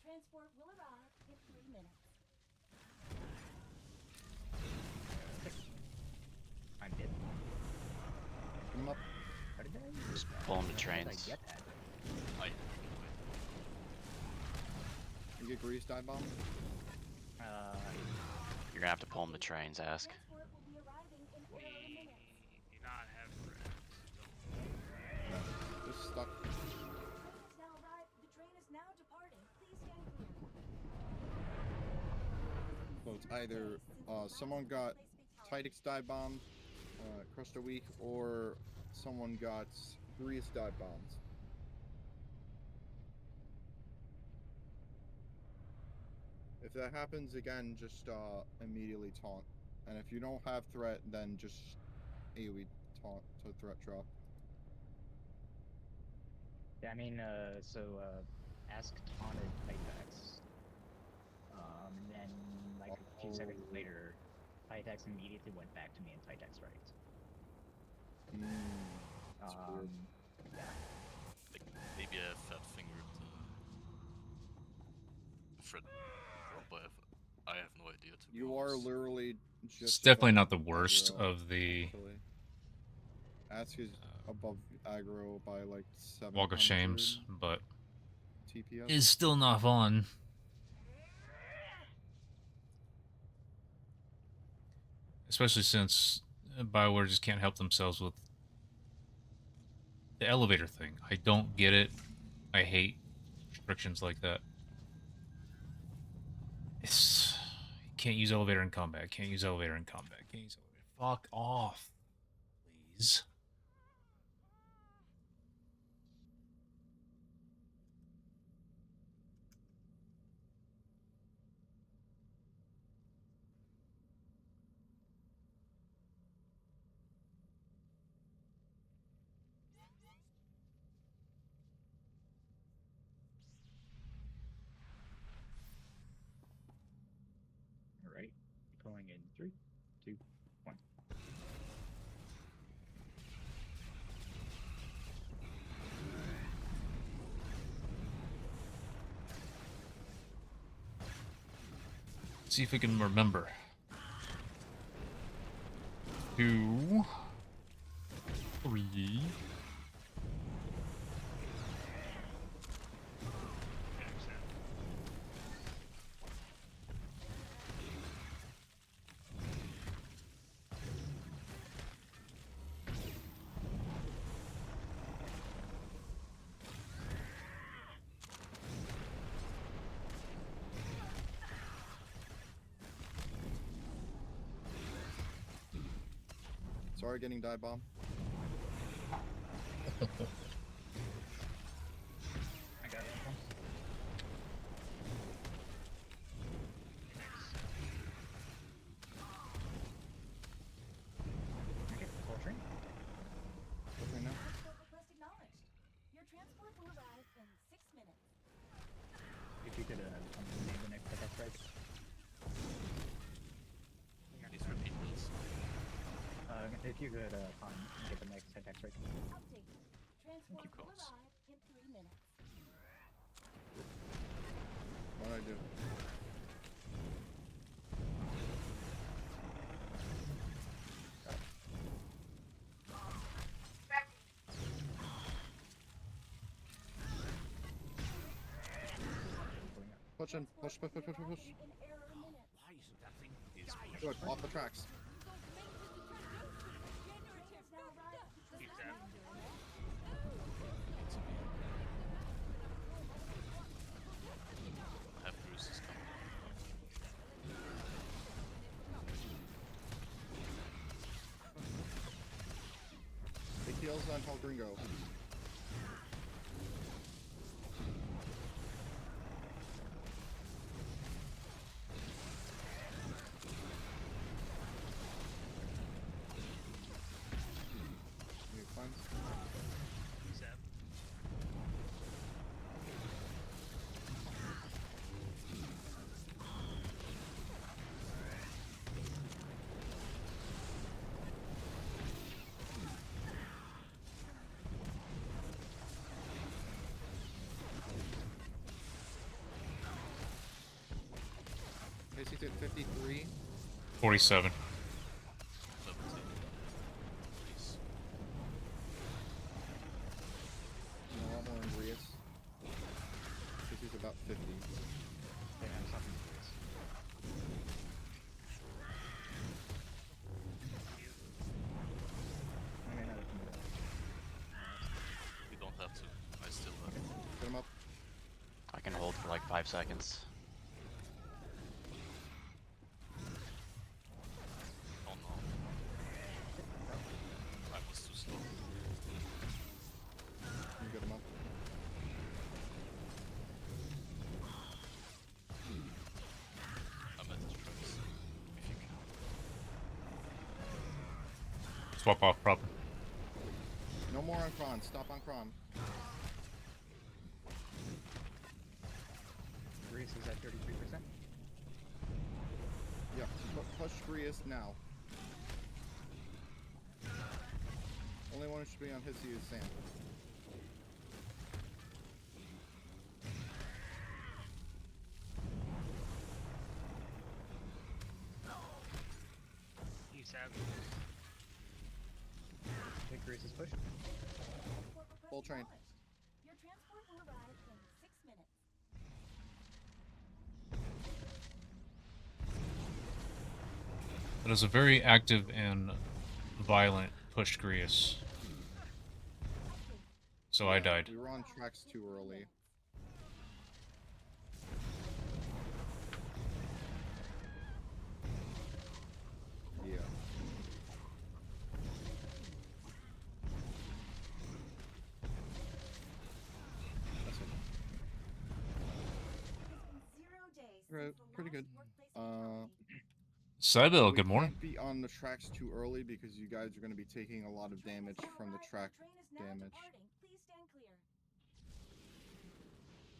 Transport will arrive in 3 minutes. I'm dead. Come up. How did I? Just pull him to How did I trains. get that? You get Grease dive bomb. You're gonna have to pull him to trains, ask. Transport will be arriving in 4 minutes. Do not have friends. Just stuck. The train has now arrived. The train is now departing. Please stand clear. So it's either someone got Tidix dive bombed, crushed a week, or someone got Grease dive bombed. If that happens again, just immediately taunt. And if you don't have threat, then just AoE taunt to threat drop. Yeah, I mean, Ask taunted Titax. And then, like, a few seconds later, Titax immediately went back to me and Titax right. It's weird. Like, maybe I have fat fingered Fred Rump. I have no idea. To be You are honest. literally just. It's definitely above not the worst aggro, of the actually. Ask is above aggro by like 700 Walk of Shames, but TPS. is still not fun. Especially since BioWare just can't help themselves with the elevator thing. I don't get it. I hate restrictions like that. It's can't use elevator in combat. Can't use elevator in combat. Can't use elevator. Fuck off, please. Alright. Going in 3, 2, 1. See if we can remember. 2, 3. Sorry, getting dive bomb. I got it. Okay, full train. Okay, now. Transport request acknowledged. Your transport will arrive in 6 minutes. If you could name the next attack strike. Please repeat this. If you could get the next attack strike. Update. Transport will Codes. arrive in 3 minutes. What do I do? Push in. Push, push, push, push, push, push. In error minutes. Why isn't that thing He's dying? Good, off the tracks. Now arrive. Keep that. have Bruce's coming. Big heals on Hell Gringo. You fine? Zap. KC 53. 47. 17. Please. A lot more in Grius. KC's about 50. Yeah, I'm stopping this. I mean, I can do that. You don't have to. I still have. Get him up. I can hold for like 5 seconds. Oh no. I was too slow. You get him up. I'm at the tracks. If you can. Swap off proper. No more on Kron. Stop on Kron. Grease is at 33%. Yeah, push Grius now. Only one who should be on Hissy is Sam. He's out. Victorious is pushed. Transport request Full train. acknowledged. Your transport will arrive in 6 minutes. That is a very active and violent pushed Grius. So I Yeah, died. We were on tracks too early. Yeah. That's okay. It has been 0 days Right, since the pretty last good. workplace fatality. Sybil, We good morning. can't be on the tracks too early because you guys are going to be taking a lot of Train damage has now from the arrived. track Train is now damage. departing. Please stand clear.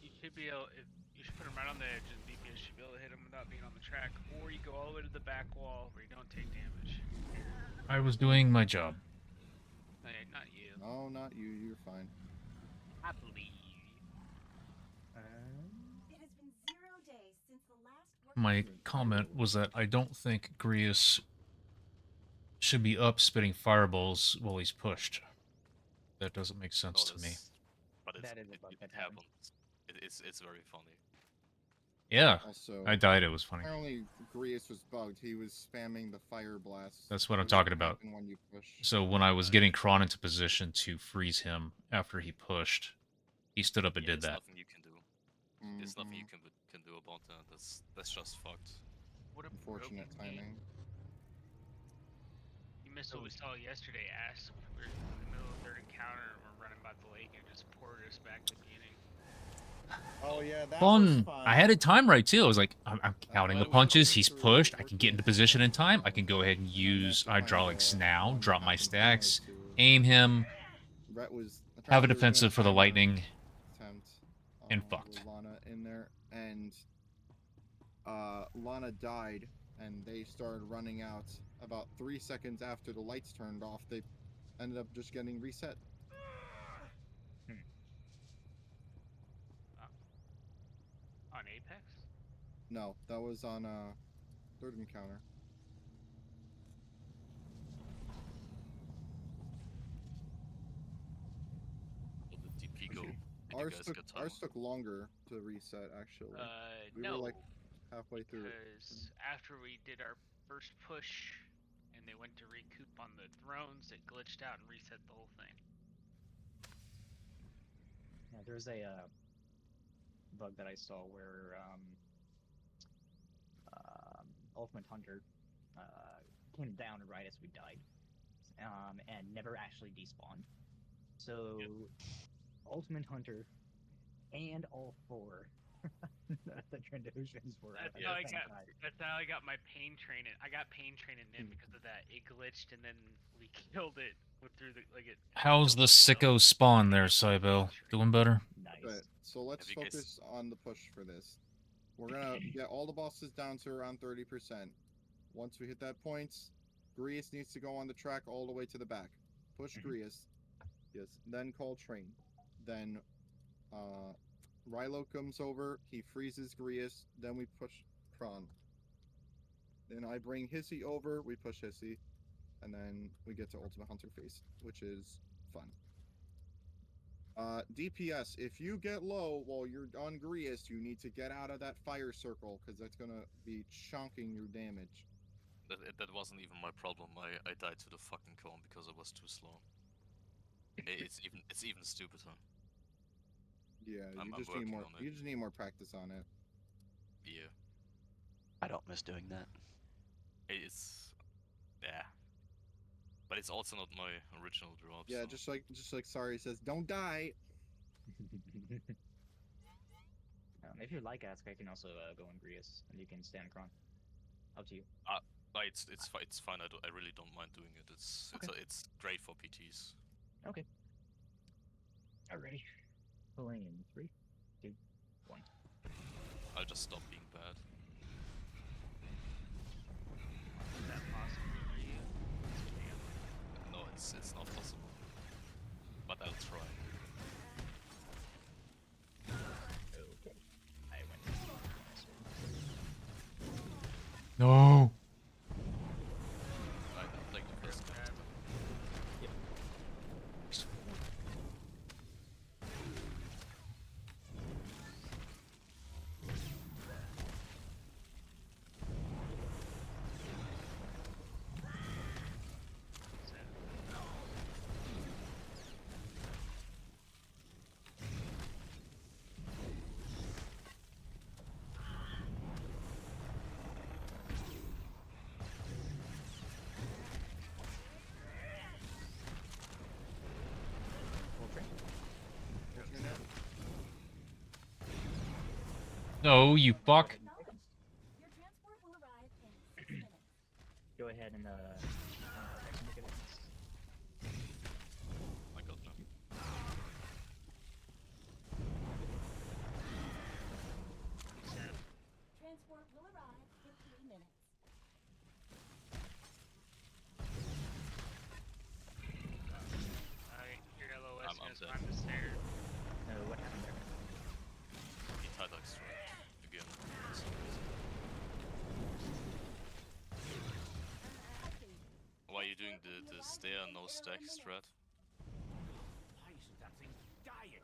You should be able. You should put him right on the edge, and DPS should be able to hit him without being on the track. Or you go all the way to the back wall where you don't take damage. I was doing my job. No, not you. No, not you. You're fine. I believe. It has been 0 days since the last My workplace comment was that I don't think Grius should be up spitting fireballs while he's pushed. That doesn't make sense to me. But That is a bug it that happened. happens. It's very funny. Yeah, Also, I died. It was funny. apparently Grius was bugged. He was spamming the fire blast. That's what I'm which talking doesn't about. happen When you push. So when I was getting Kron into position to freeze him after he pushed, he stood up and did There's that. nothing you can do. There's nothing you can do about that. That's just fucked. What a Unfortunate broken game. timing. You missed what we saw yesterday, Ass. We were in the middle of third encounter and we're running by the lake and it just poured us back to the beginning. Oh yeah, that was Fun. fun. I had it timed right too. I was like, I'm counting the was punches. going He's through pushed. I can working get into on position in it, time. I can go ahead and and use that's the kind hydraulics of now. one Drop that my happened stacks. prior to- Aim him. Rhett was Have a apparently was doing defensive for the timer lightning. attempt, and with fucked. Lana in there, and Lana died, and they started running out about 3 seconds after the lights turned off. They ended up just getting reset. On Apex? No, that was on third encounter. Will the DP go? Did you Ours guys took get time? ours took longer to reset actually. We No. were like halfway through. Because after we did our first push and they went to recoup on the thrones, it glitched out and reset the whole thing. Yeah, there's a bug that I saw where Ultimate Hunter came down right as we died, and never actually despawned. So Ultimate Hunter and all four the Trandoshans were at That's the how I same got. time. That's how I got my pain train. I got pain train in NiM because of that. It glitched and then we killed it through the like it. How's the sicko spawn there, Sybil? Doing better? Nice. Okay, so let's Have you guys- focus on the push for this. We're gonna get all the bosses down to around 30%. Once we hit that point, Grius needs to go on the track all the way to the back. Push Grius. Yes. Then call train. Then Rilo comes over, he freezes Grius, then we push Kron. Then I bring Hissy over, we push Hissy, and then we get to Ultimate Hunter phase, which is fun. DPS, if you get low while you're on Grius, you need to get out of that fire circle, because that's gonna be chunking your damage. That wasn't even my problem. I died to the fucking cone because I was too slow. It's even stupider. Yeah, I'm you just need working more. on it. You just need more practice on it. Yeah. I don't miss doing that. It's yeah. But it's also not my original drop. Yeah, so. just like Sari says, don't die. If you like Ask, I can also go in Grius, and you can stand Kron. Up to you. It's fine. I really don't mind doing it. It's great for PTs. Okay. Alrighty. Pulling in 3, 2, 1. I'll just stop being bad. Is that possible for you? No, it's not possible. No. Right, I'll take the first canister. No, you fuck. Acknowledged. Your transport will arrive in 6 minutes. Go ahead and make it. I got them. Transport will arrive in 3 minutes. Alright, your LOS I'm gonna dead. climb the stairs. No, what happened there? He tied like straight again. Why are you doing the stair no stack strat? Why isn't that thing dying?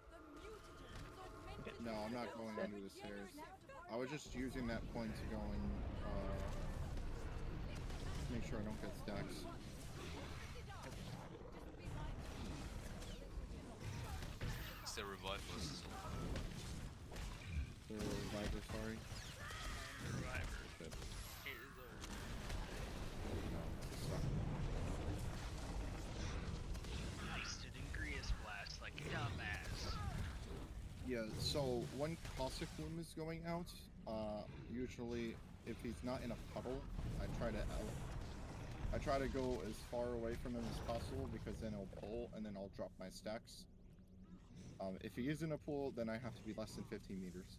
No, I'm not going under the stairs. I was just using that point to go and make sure I don't get stacks. Is there revivals? The reviver, sorry. Reviver Shit. is No, suck. wasted in Grius Blast like a dumbass. Yeah, so when Caustic Bloom is going out, usually if he's not in a puddle, I try to go as far away from him as possible because then he'll pull and then I'll drop my stacks. If he is in a pool, then I have to be less than 15 meters.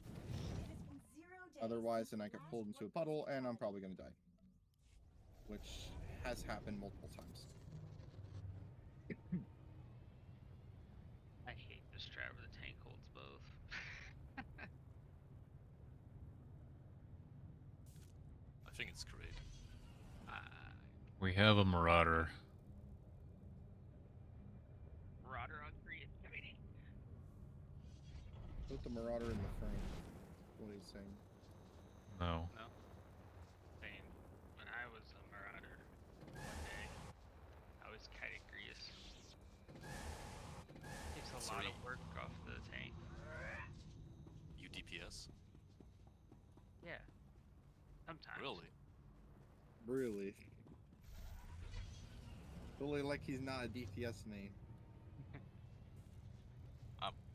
It has been 0 days Otherwise, since then I the get last pulled into a work puddle and I'm was probably gonna die. Which has happened multiple times. I hate this strat where the tank holds both. I think it's great. We have a Marauder. Marauder on Grius. Put the Marauder in the frame. What he's saying. No. No. Same. When I was a Marauder one day, I was kiting Grius. Takes a lot of work off the tank. You DPS? Yeah. Sometimes. Really? Really? Really like he's not a DPS main.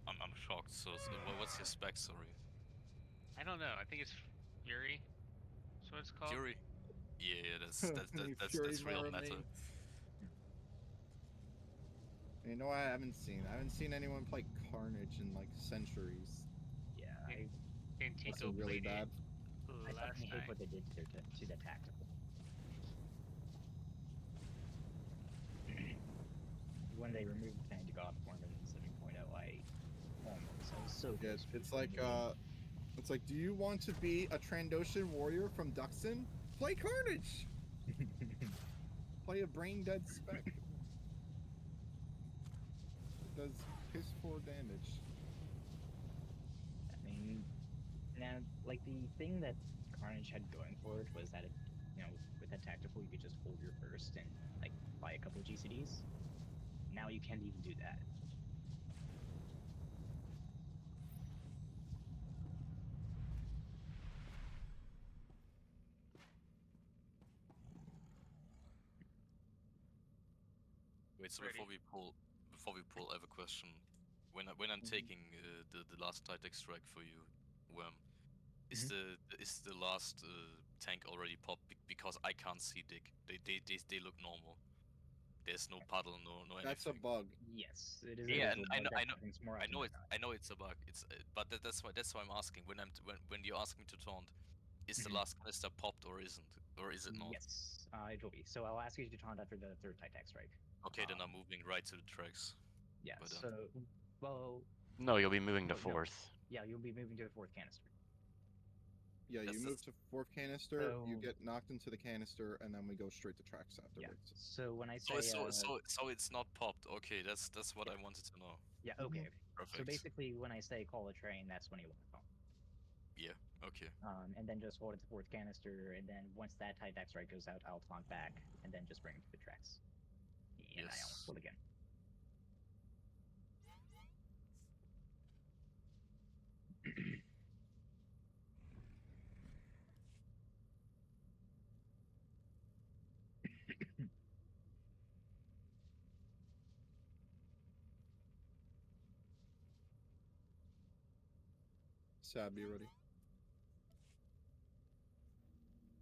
I'm shocked. So what's your spec? Sorry. I don't know. I think it's Fury. That's what it's called. Fury. Yeah, that's real Mara meta. main. You know what I haven't seen? I haven't seen anyone play Carnage in like centuries. Yeah, That's Antico really played bad. I last fucking hate night. what they did to the tactical. When they removed the tank to God form in 7.0, I was so Yeah, close to it's like removing it's like, do you want to be a Trandoshan warrior from Duxton? Play Carnage. Play a brain dead spec. It does piss poor damage. I mean, now, like, the thing that Carnage had going for it was that it, with that tactical, you could just hold your first and, like, buy a couple GCDs. Now you can't even do that. Wait, so Ready. before we pull, I have a question. When I'm taking the last Tidex strike for you, Worm, is the last tank already popped? Because I can't see Dick. They look normal. There's no puddle, no That's a anything. bug. Yes, it is Yeah, a and visual bug that happens more often than not. I know it's a bug. But that's why I'm asking. When you ask me to taunt, is the last canister popped or isn't, or is it not? Yes, it will be. So I'll ask you to taunt after the third Titan strike. Okay, then I'm moving right to the tracks. Yeah, Well done. so, well, No, you'll be moving to No, no. fourth. yeah, you'll be moving to the fourth canister. Yeah, you That's- move to fourth canister, you So- get knocked into the canister, and then we go straight to tracks afterwards. So when I say So it's not popped. Okay, that's what I wanted to know. yeah, okay. So Perfect. basically, when I say call a train, that's when you lock on. Yeah. Okay. And then just hold it to fourth canister, and then once that tight X right goes out, I'll taunt back, and then just bring it to the tracks. And I Yes. almost pull again. Sab, be ready.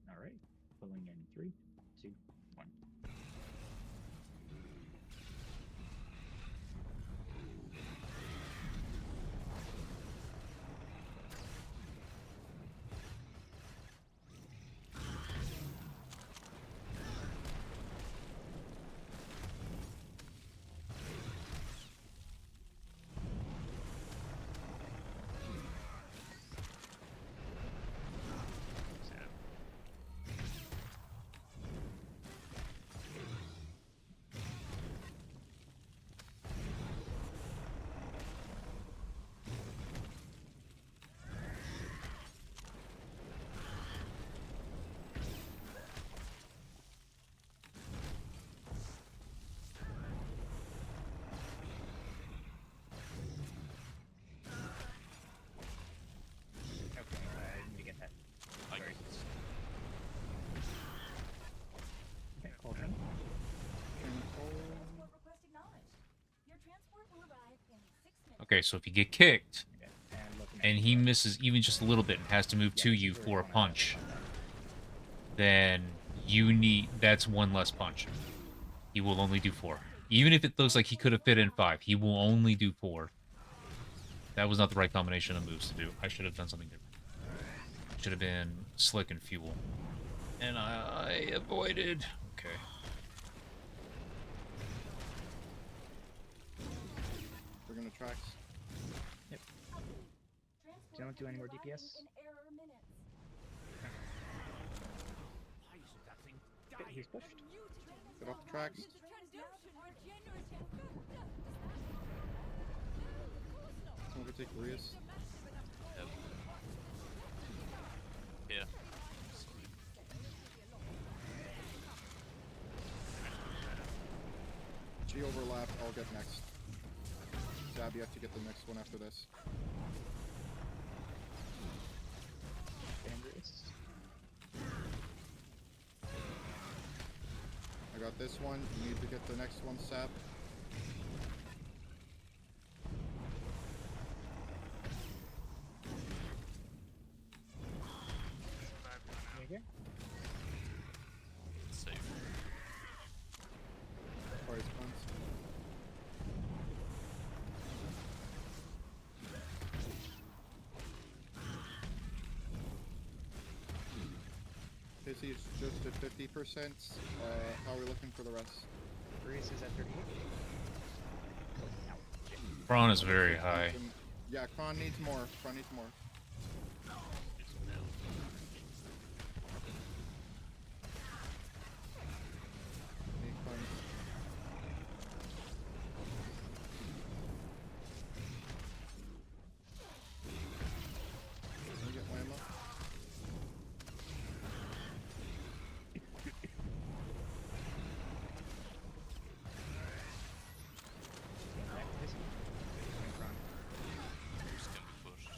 All right, pulling in 3, 2, 1. Okay, I need to get that. I Sorry. get it. Okay, call train. Transport request acknowledged. Your transport will arrive in 6 minutes. Okay, so if you get kicked Okay, and looking at and he misses even just a little bit and has to move to you for a punch, then that's one less punch. He will only do 4. Even if it looks like he could have fit in 5, he will only do 4. That was not the right combination of moves to do. I should have done something different. Should have been slick and fuel. And I avoided. Okay. We're gonna tracks. Do you want to do any more DPS? In error minutes. Why isn't that thing Okay, he's pushed. Get off the tracks. Someone could take Rias. Yep. Yeah. Sorry. G overlap, I'll get next. Sab, you have to get the next one after this. Dangerous. I got this one. You need to get the next one, Sab. Okay. Safe. Price funds. Pizzy's just at 50%. How are we looking for the rest? Reese is at 38. Braun is very high. Yeah, Kron needs more. Kron needs more. Need funds. Can we get Lamma? Back to Hissy. Who's can be pushed?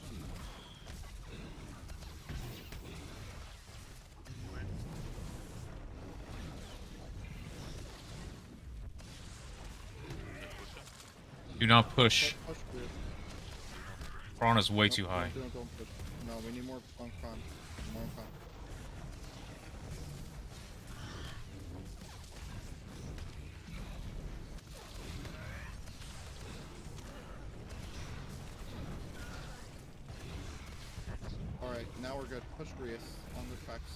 Can push him? Do not push. Push group. Braun is way too high. Don't push. No, we need more on Kron. More on Kron. Alright, now we're good. Push Grius on the tracks.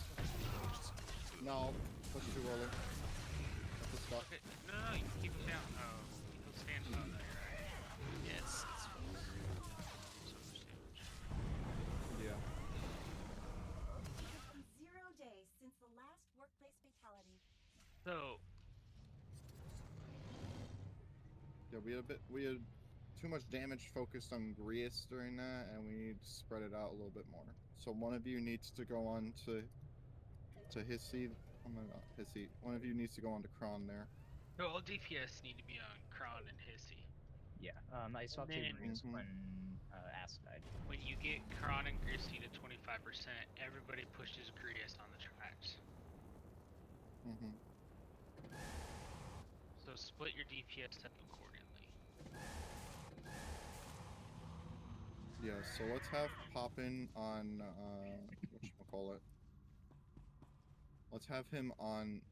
No, push too early. Have to stop. Okay, no, you keep him down. Oh, he'll stand on there, right? Yes, it's fine. So much damage. Yeah. So Yeah, we had too much damage focused on Grius during that, and we need to spread it out a little bit more. So one of you needs to go on to Hissy. Oh my god, Hissy. One of you needs to go on to Kron there. so all DPS need to be on Kron and Hissy. Yeah. I swapped to then- Grius Mhm. when Ass died. When you get Kron and Gristy to 25%, everybody pushes Grius on the tracks. Mm-hmm. So split your DPS up accordingly. Yeah, so let's have Poppin on whatchamacallit. Let's have him on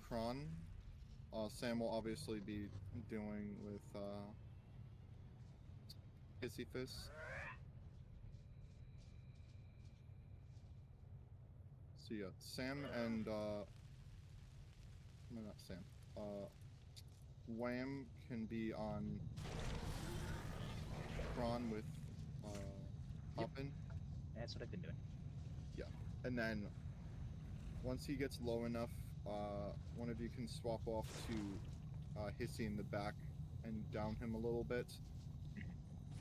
Kron. Sam will obviously be doing with Hissy Fist. So yeah, Sam and no, not Sam. Wham can be on Kron with Poppin. That's what I've been doing. And then once he gets low enough, one of you can swap off to Hissy in the back and down him a little bit.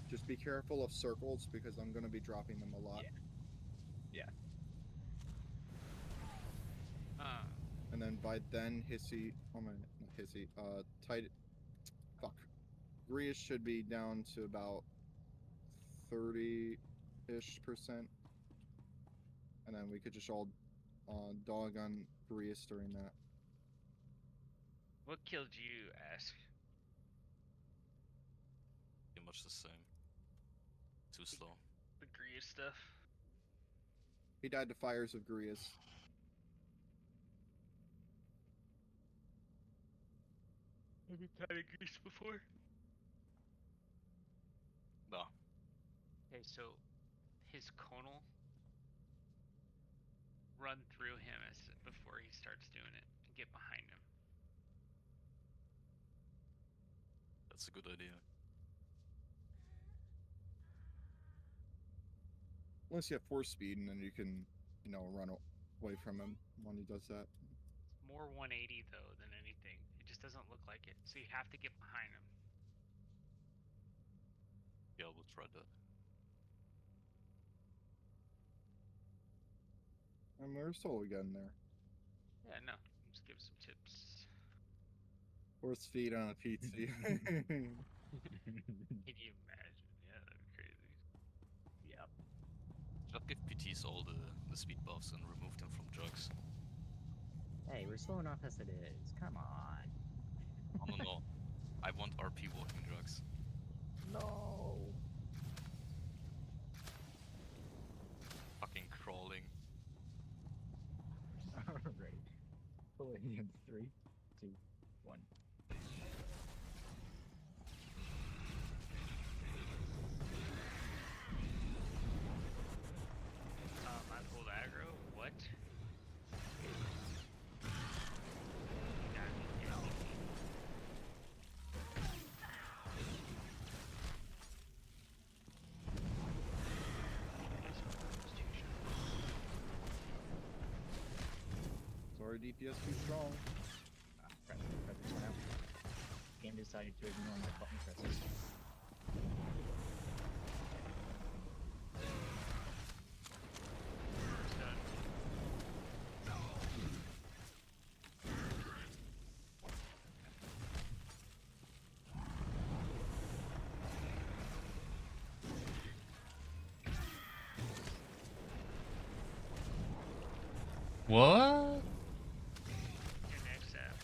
Just be careful of circles because I'm going to be dropping them a lot. Yeah. And then by then, Hissy, oh my, not Hissy, Grius should be down to about 30-ish%. And then we could just all dog on Grius during that. What killed you, Ask? Pretty much the same. Too slow. The Grius stuff? He died to fires of Grius. Have you tried a Grius before? Nah. Okay, so his conal, run through him before he starts doing it and get behind him. That's a good idea. Unless you have force speed, and then you can, run away from him when he does that. More 180 though than anything. It just doesn't look like it. So you have to get behind him. Yeah, we'll try that. And we're still getting there. Yeah, no. Just give some tips. Force feed on a PT. Can you imagine? Yeah, that'd be crazy. Yep. Just give PTs all the speed buffs and remove them from drugs. Hey, we're slow enough as it is. Come on. No. I want RP walking drugs. No. Fucking crawling. Alright. Pulling in 3, 2, 1. I pulled aggro. What? Sorry, DPS too strong. Crap, this one out. Game decided to ignore my button presses. What? Your next app.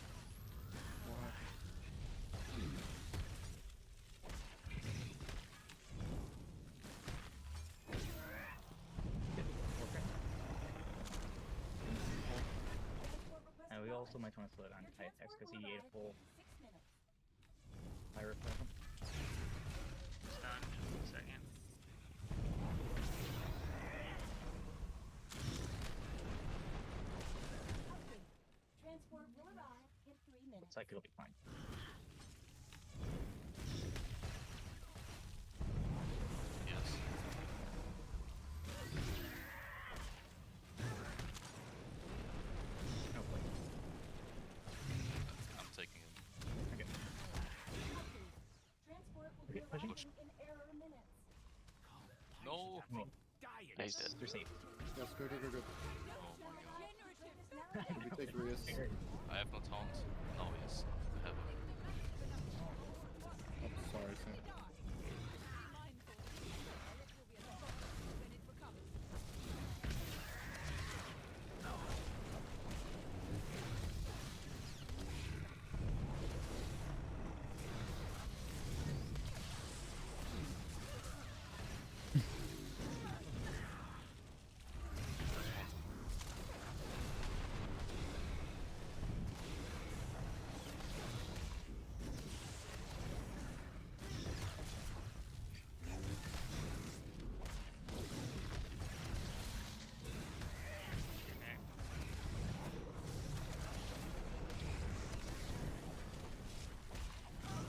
And we also might want to slow down Tight X because he ate a full 6 minutes. pirate weapon. Stunned. 1 second. Transport will arrive in 3 minutes. Looks like it'll be fine. Yes. Hopefully. Yeah, he's dead. You're safe. Yes, good. Oh my god. Did we take Rias? I have no taunt. No, yes. I have it. Oh, sorry, Sam.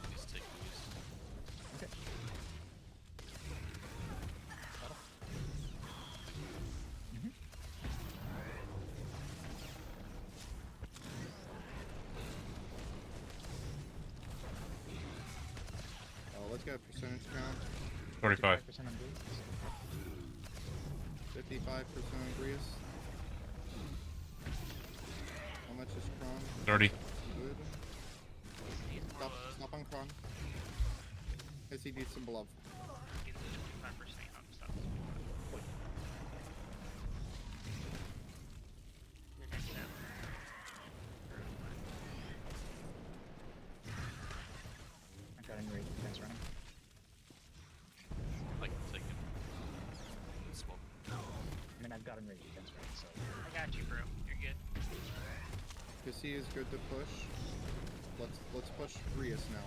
Please take Luis. Let's get a percentage count. 45. 55% on blue. 55% on Grius. How much is Kron? 30. Good. Needs more Stop, love. stop on Kron. Guess he needs some love. Needs 25% on stuff. Your next step. I got in rage defense running. I can take him. Smoke. I mean, I've got in rage defense running, so. I got you, bro. You're good. Kissy is good to push. Let's push Grius now.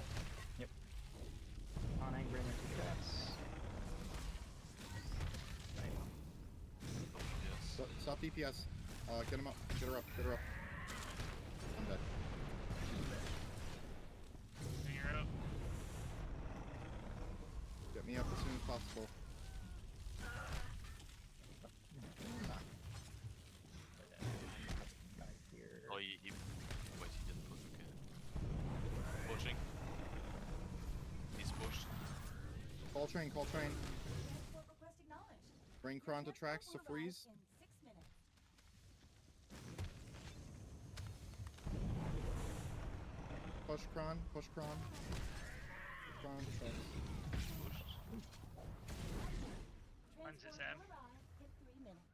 Yep. On angry into tracks. Right. Yes. Stop DPS. Get him up. Get her up. Get her up. I'm dead. Bring her up. Get me up as soon as possible. Right here. Oh, he wait, he didn't push, okay. Pushing. He's pushed. Call train, call train. Transport request acknowledged. Bring Kron to Transport tracks to will arrive freeze. in 6 minutes. Push Kron, push Kron. Kron to tracks. Pushed. When's his Transport M? will arrive in 3 minutes.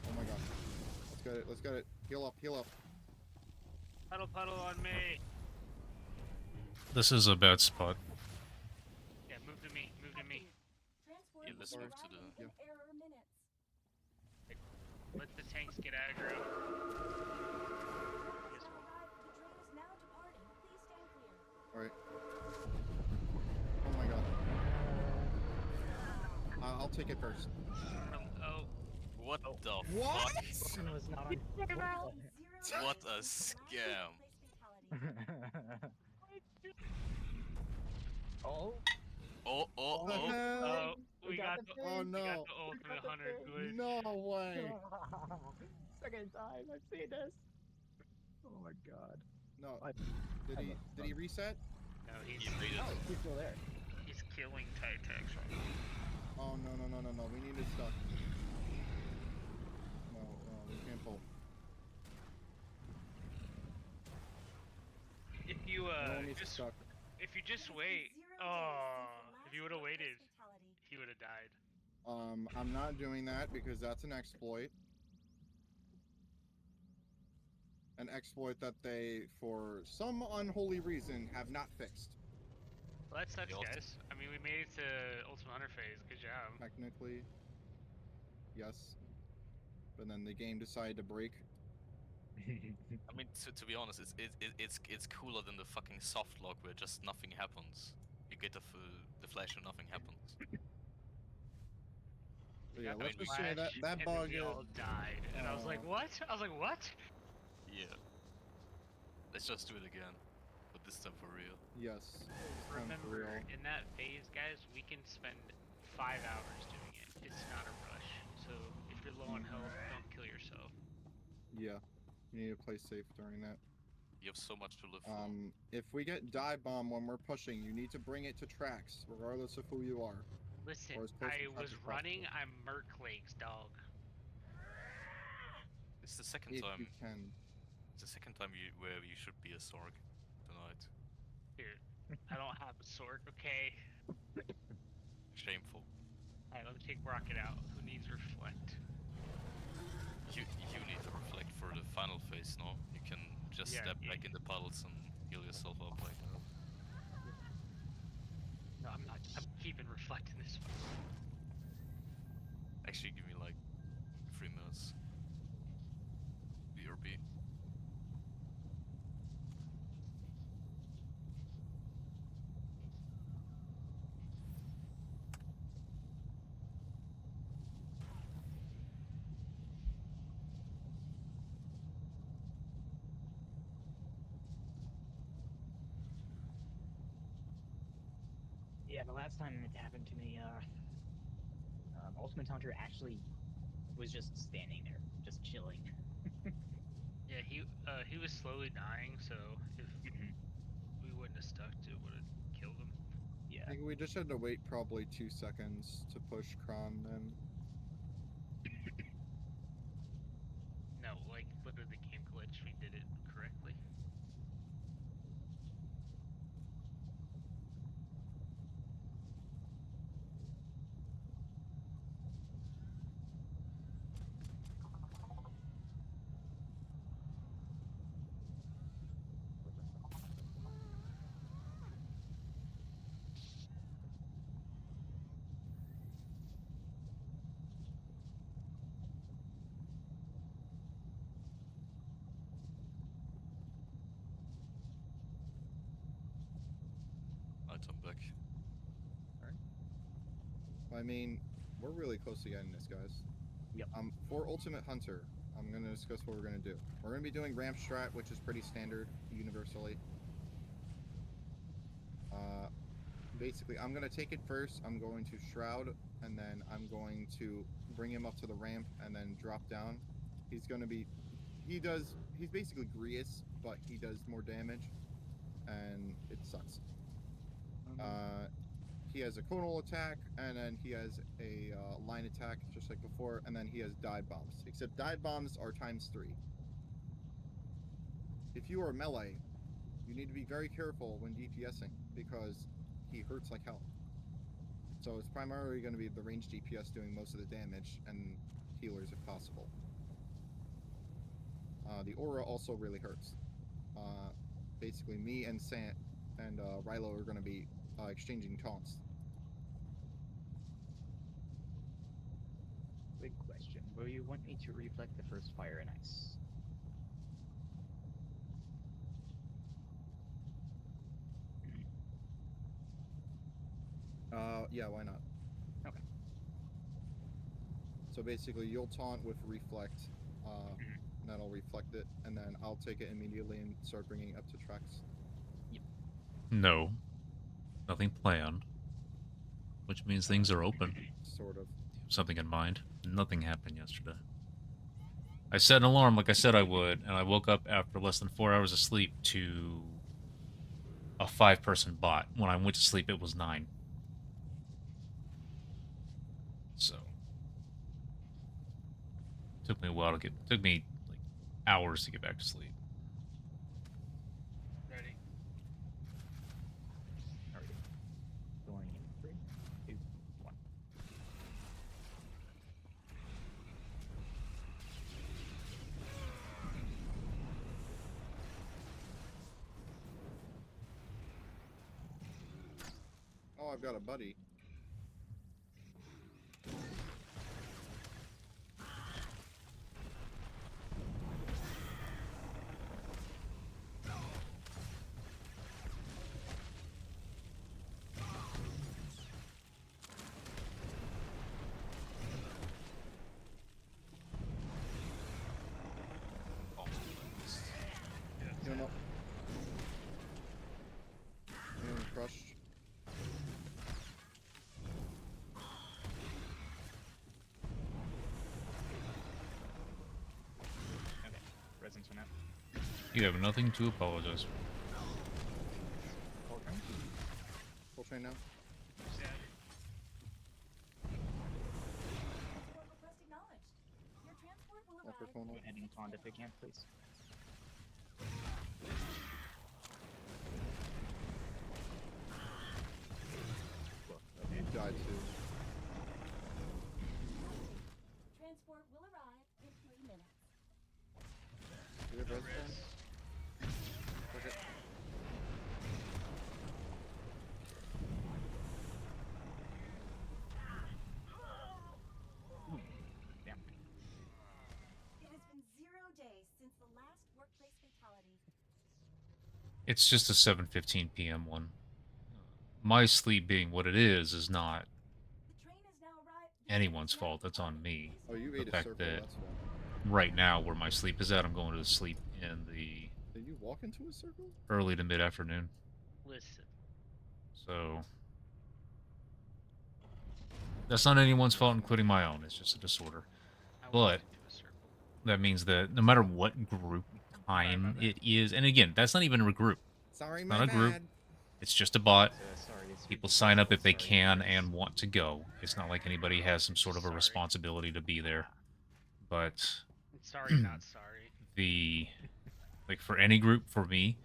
Oh my god. Let's get it, let's get it. Heal up, heal up. Puddle on me. This is a bad spot. Yeah, move to me. Move to me. Transport Yeah, will let's arrive move to the- in error minutes. Let the tanks get aggro. Yes, Arrived. The train is now departing. Please stand clear. Alright. Oh my god. I'll take it first. Oh, What the What? fuck? Person was not on. What a scam. Oh. Oh, oh, The oh. hell? oh, we got got the the thing. Oh we got no. the ult for the got the 100 thing. glitch. No way. Second time I've seen this. Oh my god. No. I- Did he reset? No, he's He made it. Oh, he's still there. he's killing Titans right now. Oh no no no no no. We need it stuck. No, we can't pull. If you No one needs just stuck. if you just wait, if you would have waited, he would have died. I'm not doing that because that's an exploit. An exploit that they, for some unholy reason, have not fixed. Well, that sucks, The ult- guys. I mean, we made it to Ultimate Hunter phase. Good job. Technically, yes. But then the game decided to break. I mean, to be honest, it's cooler than the fucking soft lock where just nothing happens. You get the flash and nothing happens. So yeah, Got the let's just say that flash, that and bug. then we all died, and I was like, what? I was like, what? Yeah. Let's just do it again, but this time for real. Yes. This time for Remember, real. in that phase, guys, we can spend 5 hours doing it. It's not a rush. So if you're low on health, don't kill yourself. Yeah. You need to play safe during that. You have so much to live for. If we get dive bomb when we're pushing, you need to bring it to tracks, regardless of who you are. Listen, Or as close to I tracks was as running. possible. I'm Merc Lakes, dog. It's the second If time. you can. It's the second time where you should be a Sorg tonight. Here, I don't have a sword. Okay. Shameful. Alright, let me take Rocket out. Who needs reflect? You need to reflect for the final phase, no? You can just Yeah, step yeah. back in the puddles and heal yourself up like that. No, I'm not. I'm keeping reflect in this one. Actually, give me like 3 minutes. BRB. Yeah, the last time it happened to me, Ultimate Hunter actually was just standing there, just chilling. Yeah, he was slowly dying, so if we wouldn't have stuck to it, would have killed him. Yeah. I think we just had to wait probably 2 seconds to push Kron then. No, like literally the game glitch. We did it correctly. Alright, I'm back. I mean, we're really close to getting this, guys. Yep. For Ultimate Hunter, I'm going to discuss what we're going to do. We're going to be doing ramp strat, which is pretty standard universally. Basically, I'm going to take it first. I'm going to Shroud, and then I'm going to bring him up to the ramp and then drop down. He's going to be... he's basically Grius, but he does more damage, and it sucks. He has a conal attack, and then he has a line attack, just like before, and then he has dive bombs. Except dive bombs are ×3. If you are melee, you need to be very careful when DPSing, because he hurts like hell. So it's primarily going to be the range DPS doing most of the damage, and healers if possible. The aura also really hurts. Basically, me and Sant and Rilo are going to be exchanging taunts. Quick question. Will you want me to reflect the first fire and ice? Yeah, why not? Okay. So basically, you'll taunt with reflect, and that'll reflect it, and then I'll take it immediately and start bringing it up to tracks. Yep. No. Nothing planned. Which means things are open. Sort of. Something in mind. Nothing happened yesterday. I set an alarm like I said I would, and I woke up after less than 4 hours of sleep to a 5-person bot. When I went to sleep, it was 9. So took me a while to get. Took me like hours to get back to sleep. Ready? Alrighty. Going in 3, 2, 1. Oh, I've got a buddy. You know, crushed. Okay. Resonance went out. You have nothing to apologize for. Cold train. Full train now. Yeah. Transport request acknowledged. Your transport will Upper arrive. tonal. Go ahead and taunt if we can, please. You died too. Transport will arrive in 3 minutes. Do you have res Res. Okay. Damn. It has been 0 days since the last workplace fatality. It's just a 7:15 p.m. one. My sleep being what it is not The train has now arrived. anyone's fault. That's on me. Oh, you The ate a fact circle. that That's why. right now, where my sleep is at, I'm going to sleep in the Did you walk into a circle? early to mid afternoon. Listen. So that's not anyone's fault, including my own. It's just a disorder. I But walked into a circle. that means that no matter what group time it is, and again, that's not even a group. Sorry, It's my not a group. bad. It's just a bot. Sorry, it's People your sign up fault. if they Sorry, can it's- and want to go. It's not like anybody has some sort of a Sorry. responsibility to be there. But It's sorry, not sorry. like for any group, for me,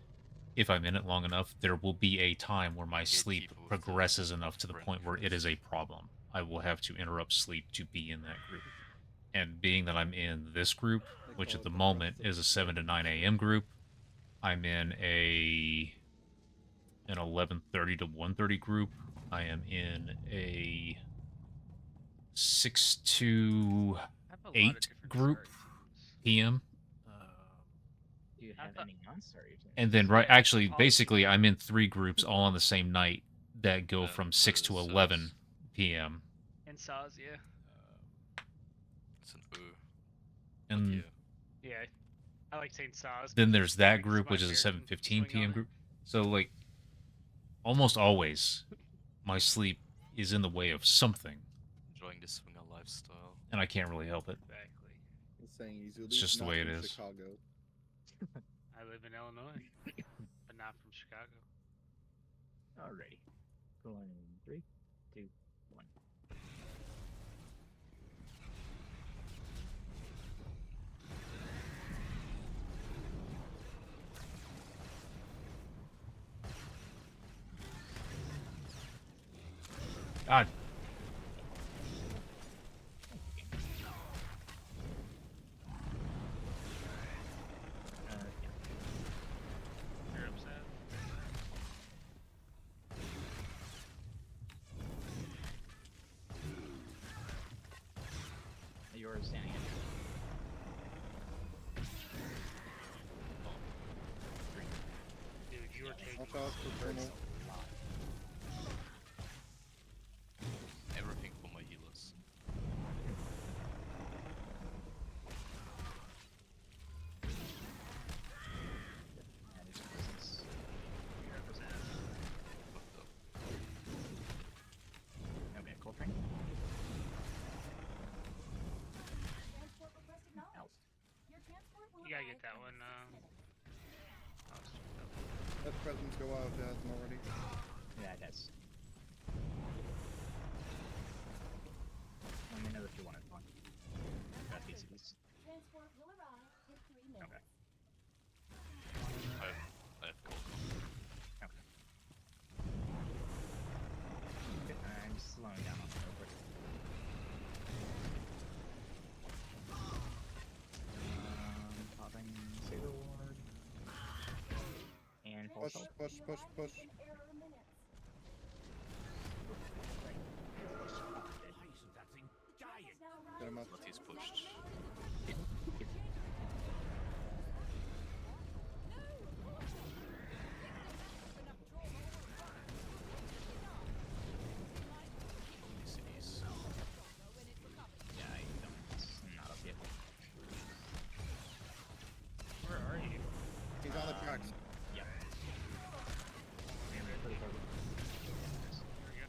if I'm in it long enough, there will be a time where my sleep Gatekeeper with the progresses enough to the friend point where it is request. a problem. I will have to interrupt sleep to be in that group. And being that I'm in this group, They which call at it the the moment breath is a of 7 to freedom. 9 a.m. group, I'm in an 11:30 to 1:30 group. I am in a 6 to I have a lot of 8 different group sorry teams. p.m. Do you I have thought- any non-sorry teams? And then right, actually, All- basically, I'm in 3 groups all on the same night that go from 6 to Says, 11 p.m. And Saz, yeah. It's an Ö. And yeah. Yeah. I like saying Saz. then 'cause there's it's that like group, my which is a American 7:15 swing p.m. on it. group. So like, almost always, my sleep is in the way of something, Enjoying the swinger lifestyle. and I can't really help it. Exactly. He's saying he's at It's least just the not way it from is. Chicago. I live in Illinois, but not from Chicago. Alrighty. Going in 3, 2, 1. God, Yeah. You're upset. You're standing in. Dude, you were taking Watch out for thermal. Everything for my healers. And it's business. Fucked up. Okay, cold train. Transport request acknowledged. Your transport will You gotta arrive get that in one, 6 minutes. Oh, it's fucked up. Let presents go out if it hasn't already. Yeah, it does. Let me know if you want it on. Got PCBs. Transport will arrive in 3 minutes. Okay. I have cold. Okay. Good, I'm slowing down on it real quick. Popping Saber Ward. And Push, False push, push, push. In error minutes. Isn't that thing giant? Now Get him arrived. up. But he's pushed. PCDs. Yeah, I don't. It's not up yet. Where are you? He's on the tracks. Yep. For the target. There we go.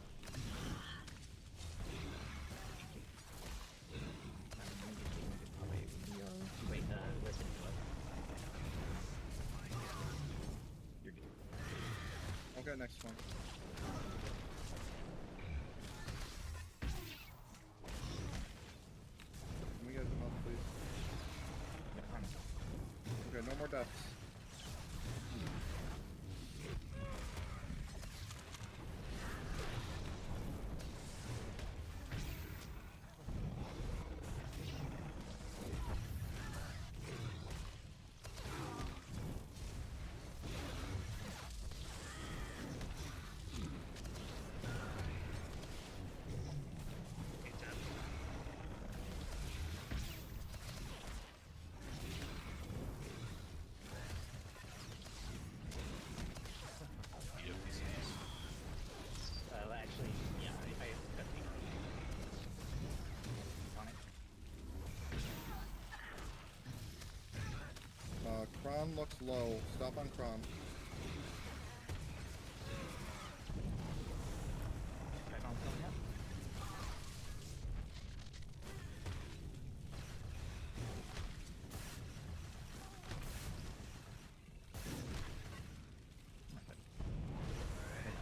I'm gonna get probably Okay, next one. Can we get him up, please? Okay, no more deaths. Actually, yeah, I think on it. Kron looks low. Stop on Kron. Background's going up.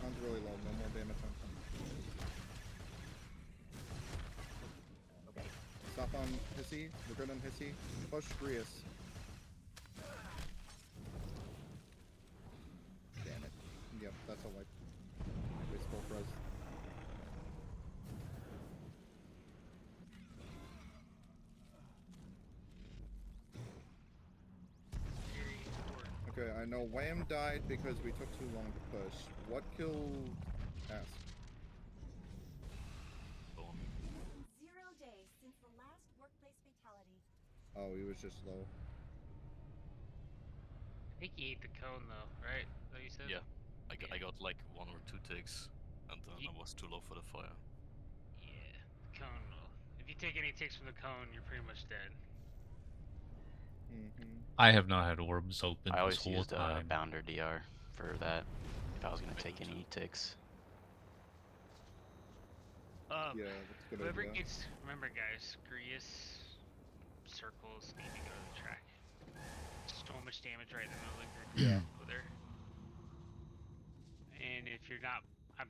Kron's really low. No more damage on Kron. Okay. Stop on Hissy. We're good on Hissy. Push Grius. Damn it. Yep, that's a wipe. Wasteful res. Okay, I know Wham died because we took too long to push. What killed Ask? 0 days since the last workplace fatality. Oh, he was just low. I think he ate the cone though, right? Is that what you said? Yeah, I got like 1 or 2 ticks, and then Ye- I was too low for the fire. Yeah, the cone will. If you take any ticks from the cone, you're pretty much dead. I have not had orbs open I this always whole used time. Bounder DR for that if I was gonna Me take too. any ticks. Yeah, that's a good Whoever idea. gets, remember guys, Grius circles need to go to the track. So much damage right in the middle of the grid. Yeah. Go there. And if you're not, I'm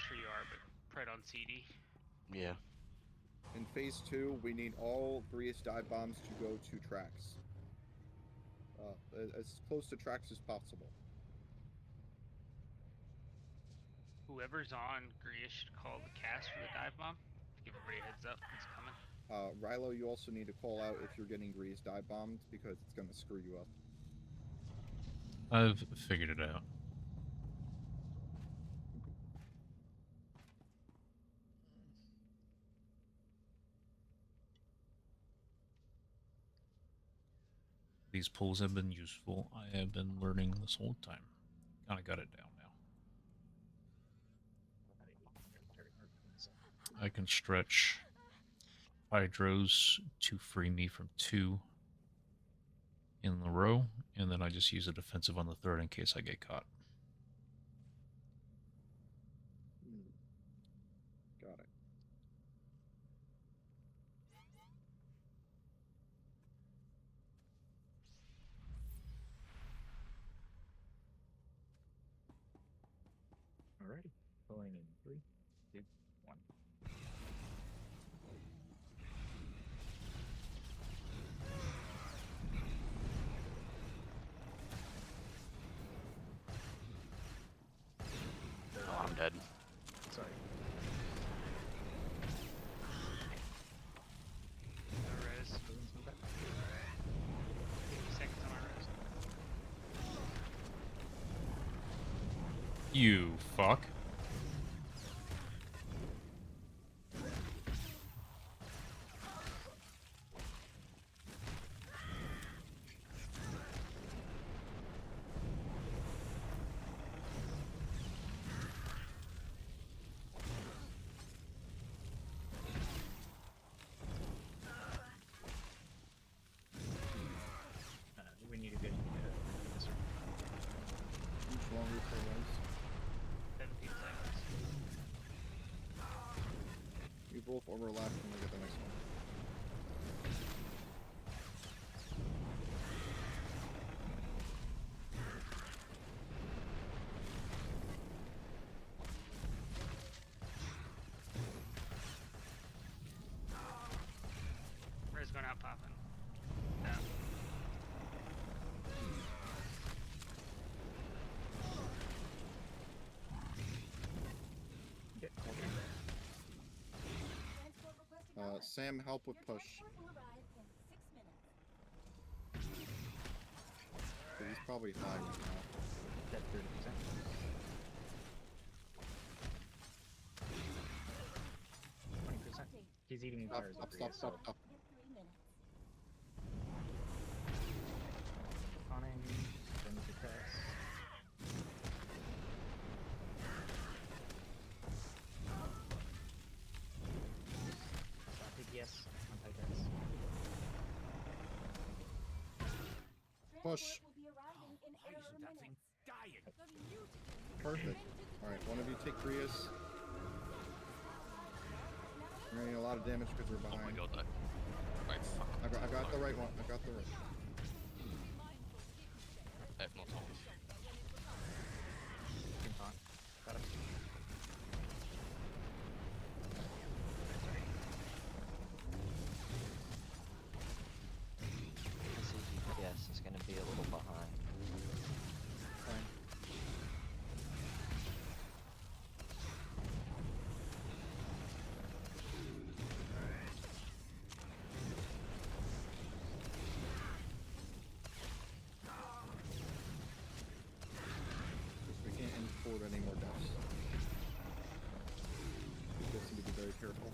sure you are, but Pred on CD. Yeah. In phase 2, we need all Grius dive bombs to go to tracks. As close to tracks as possible. Whoever's on Grius should call the cast for the dive bomb. Give everybody a heads up, it's coming. Rilo, you also need to call out if you're getting Grius dive bombed because it's going to screw you up. I've figured it out. These pulls have been useful. I have been learning this whole time. Kind of got it down now. I can stretch hydros to free me from 2 in the row, and then I just use a defensive on the 3rd in case I get caught. Got it. Alrighty. Pulling in 3, 2, 1. Oh, I'm dead. Sorry. No res. 50 seconds on my res. You fuck. We need a good this one. Each longer for res. 17 seconds. You both overlap and we get the next one. not popping. No. Okay, hold on. Transport request acknowledged. Sam, help with Your push. transport will arrive in 6 minutes. He's probably high right now. That's 30%. 20%. Update. He's eating Stop, fires stop, over stop, here, stop, so stop. In 3 minutes. conning, then to press. DPS on Titans. Push. Transport will be arriving in Why error isn't that thing minutes. dying? Perfect. Alright, one of you take Grius. We're gonna get a lot of damage because we're Oh behind. my god, right, fuck. I got the right one. I got the right. I have no taunt. Team taunt. Got him. DPS is going to be a little behind. Fine. We can't import any more deaths. We just need to be very careful.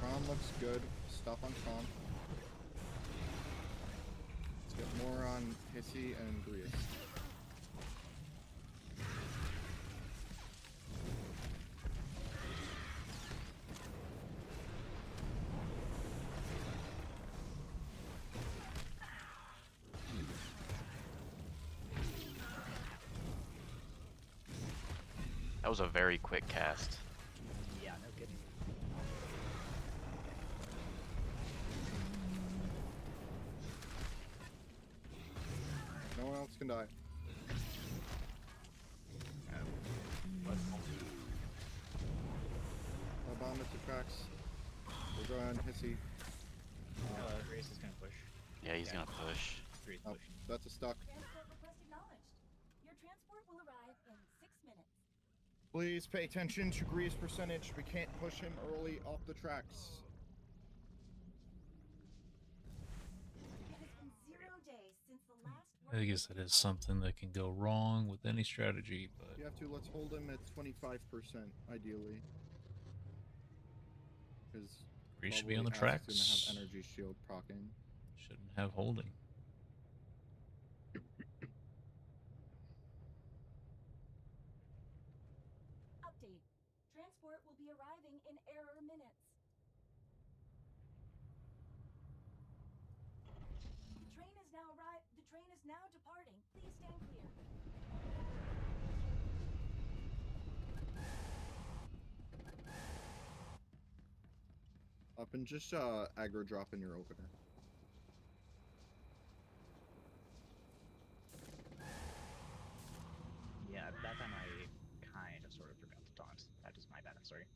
Kron looks good. Stuff on Kron. Let's get more on Hissy and Grius. That was a very quick cast. Yeah, no kidding. No one else can die. Bomb at the tracks. We're going on Hissy. Grace is gonna push. Yeah, he's gonna push. Grace Oh, pushing. that's a stuck. Transport request acknowledged. Your transport will arrive in 6 minutes. Please pay attention to Grius percentage. We can't push him early off the tracks. It has been 0 days since the last I guess that is something that can go wrong with any strategy, but You have to, let's hold him at 25%, ideally. Because Grease should be on the gonna have tracks. energy shield procking. Shouldn't have holding. update. Transport will be arriving in error minutes. The train is now departing. Please stand clear. Up and just aggro drop in your opener. Yeah, that time I kind of sort of forgot to taunt. That is my bad, I'm sorry.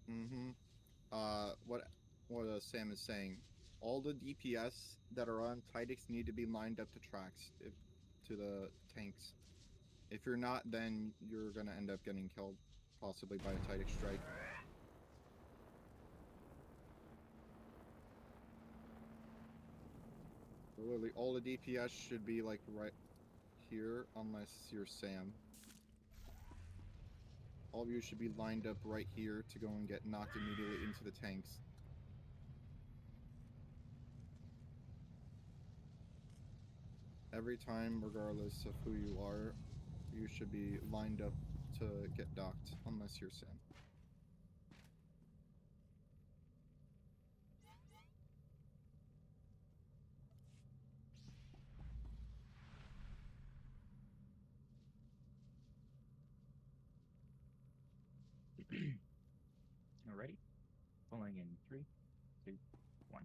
What Sam is saying, all the DPS that are on Tidix need to be lined up to tracks, to the tanks. If you're not, then you're gonna end up getting killed, possibly by a Tidix strike. Literally, all the DPS should be like right here, unless you're Sam. All of you should be lined up right here to go and get knocked immediately into the tanks. Every time, regardless of who you are, you should be lined up to get docked, unless you're Sam. Pulling in 3, 2, 1.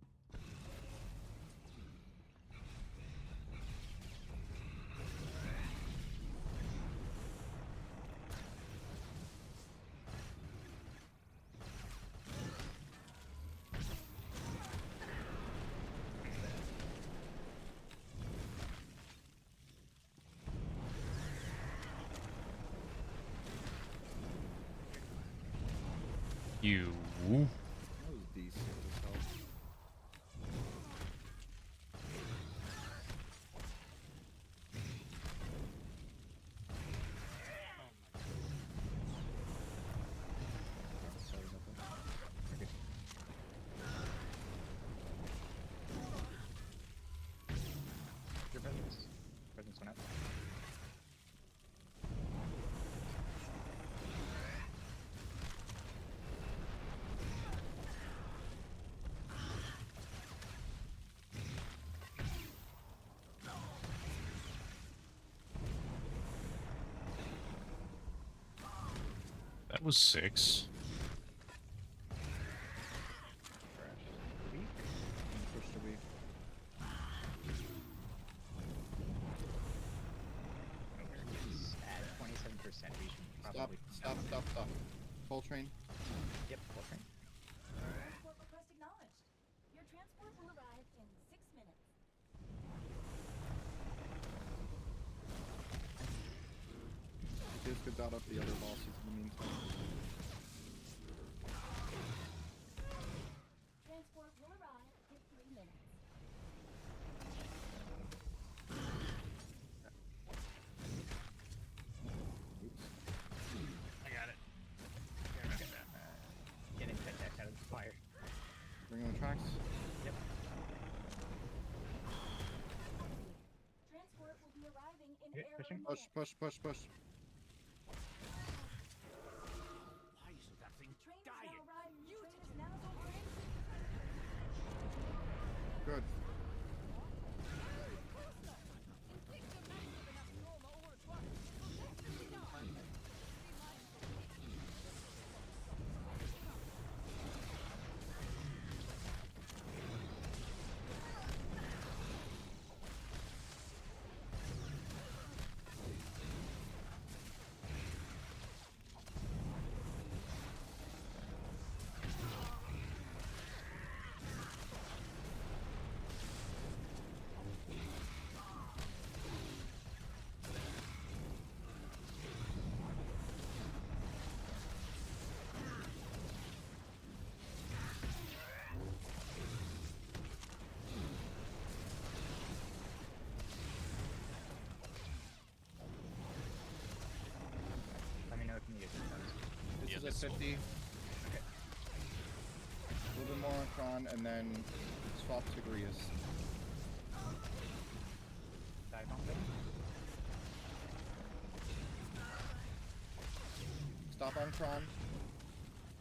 You. That was decent as hell. Sorry about that. Okay. Your presence. Presence went out. That was 6. Weak. Push to weak. It's at 27%. We should Stop, probably stop, stop, stop. Coltrane. Yep, full train. Transport request acknowledged. Your transport will arrive in 6 minutes. Just get out of the other bosses in the meantime. Transport will arrive in 3 minutes. I got it. Getting that deck out of the fire. Bring on the tracks. Yep. Transport will be arriving in Okay, error pushing. Push, push, push, push. Why is that thing Train is dying? now arriving. Train is now operating. Good. Let me know if you need it. This Yeah, is this at one. 50. A little bit more on Kron, and then swap to Grius. Dive on them. Stop on Kron.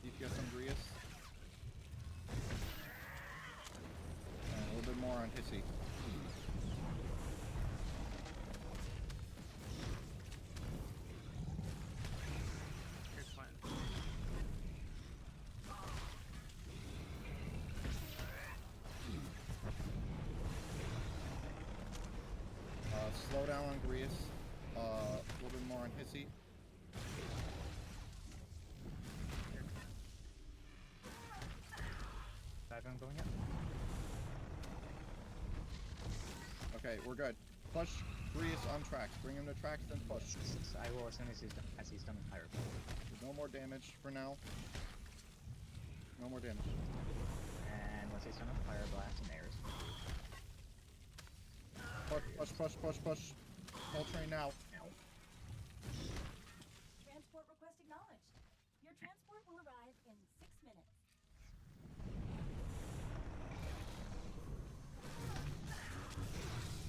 DPS on Grius. And a little bit more on Hissy. Here's plan. Slow down on Grius. A little bit more on Hissy. Dive on going up. Okay, we're good. Push Grius on tracks. Bring him to tracks, then push. I will as soon as he's done with fire. There's no more damage for now. No more damage. And once he's done with fire blast and airs. Push, push, push, push, push. Coltrane now. Transport request acknowledged. Your transport will arrive in 6 minutes.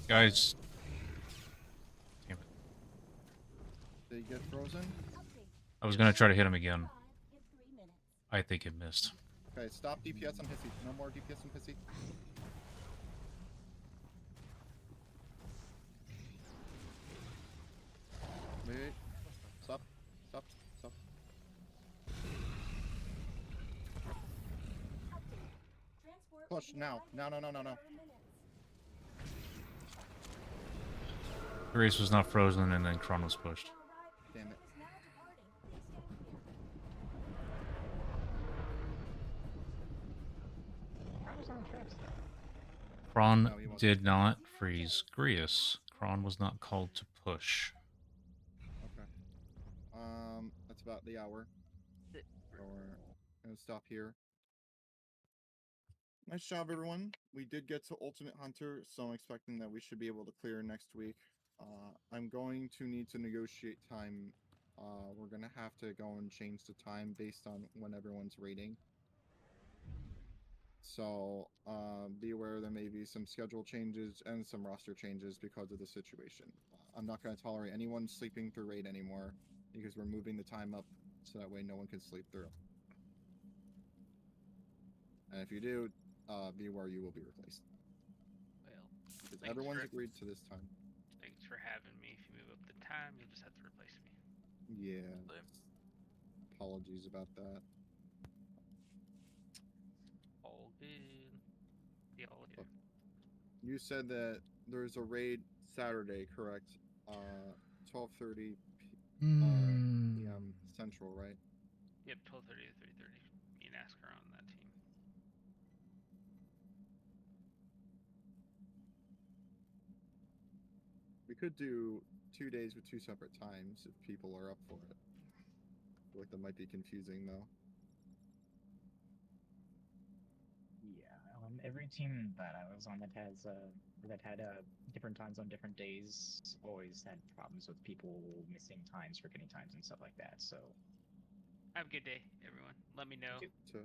Guys. Damn it. Did he get frozen? I was gonna try to hit him again. Arrive in 3 minutes. I think it missed. Okay, stop DPS on Hissy. No more DPS on Hissy. Wait. Stop. Stop. Stop. push now. No. Grace was not frozen, and then Kron was pushed. Damn it. Kron No, he wasn't. did not freeze Grius. Kron was not called to push. Okay. That's about the hour. So we're gonna stop here. Nice job, everyone. We did get to Ultimate Hunter, so I'm expecting that we should be able to clear next week. I'm going to need to negotiate time. We're gonna have to go and change the time based on when everyone's rating. So be aware there may be some schedule changes and some roster changes because of the situation. I'm not going to tolerate anyone sleeping through raid anymore because we're moving the time up so that way no one can sleep through. And if you do, be aware you will be replaced. Well, Because thanks everyone's for- agreed to this time. Thanks for having me. If you move up the time, you'll just have to replace me. Yeah. Apologies about that. All good. See y'all later. You said that there's a raid Saturday, correct? 12:30 p.m. Central, right? Yep, 12:30 to 3:30. Me and Ask are on that team. We could do 2 days with 2 separate times if people are up for it. I feel like that might be confusing though. Yeah, every team that I was on that had different times on different days always had problems with people missing times, forgetting times, and stuff like that. So Have a good day, everyone. Let me know. So,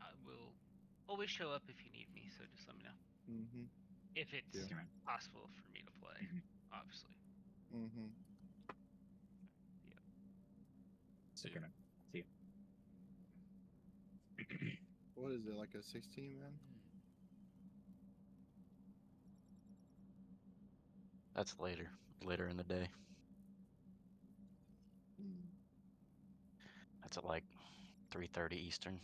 I will always show up if you need me, so just let me know. mm-hmm. If it's Yeah. possible for me to play, obviously. Mm-hmm. See you. What is it, like a 16 man? That's later in the day. That's at like 3:30 Eastern.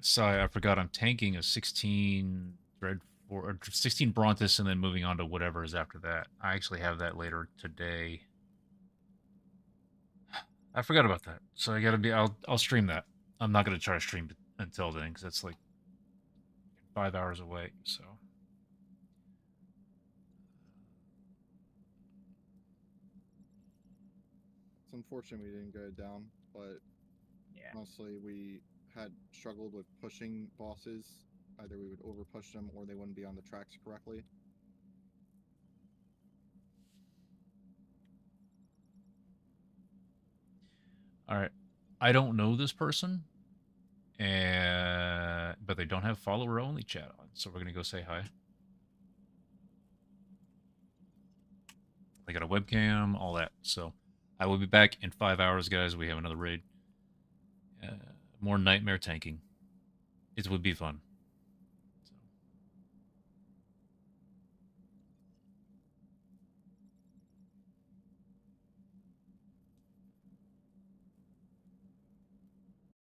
Sorry, I forgot I'm tanking a 16 Dread or 16 Brontis and then moving on to whatever is after that. I actually have that later today. I forgot about that. So I gotta be I'll stream that. I'm not gonna try to stream it until then because that's like 5 hours away, so It's unfortunate we didn't go down, but yeah, honestly we had struggled with pushing bosses. Either we would over push them or they wouldn't be on the tracks correctly. alright. I don't know this person. But they don't have follower only chat on, so we're gonna go say hi. They got a webcam, all that. So I will be back in 5 hours, guys. We have another raid. More nightmare tanking. It would be fun.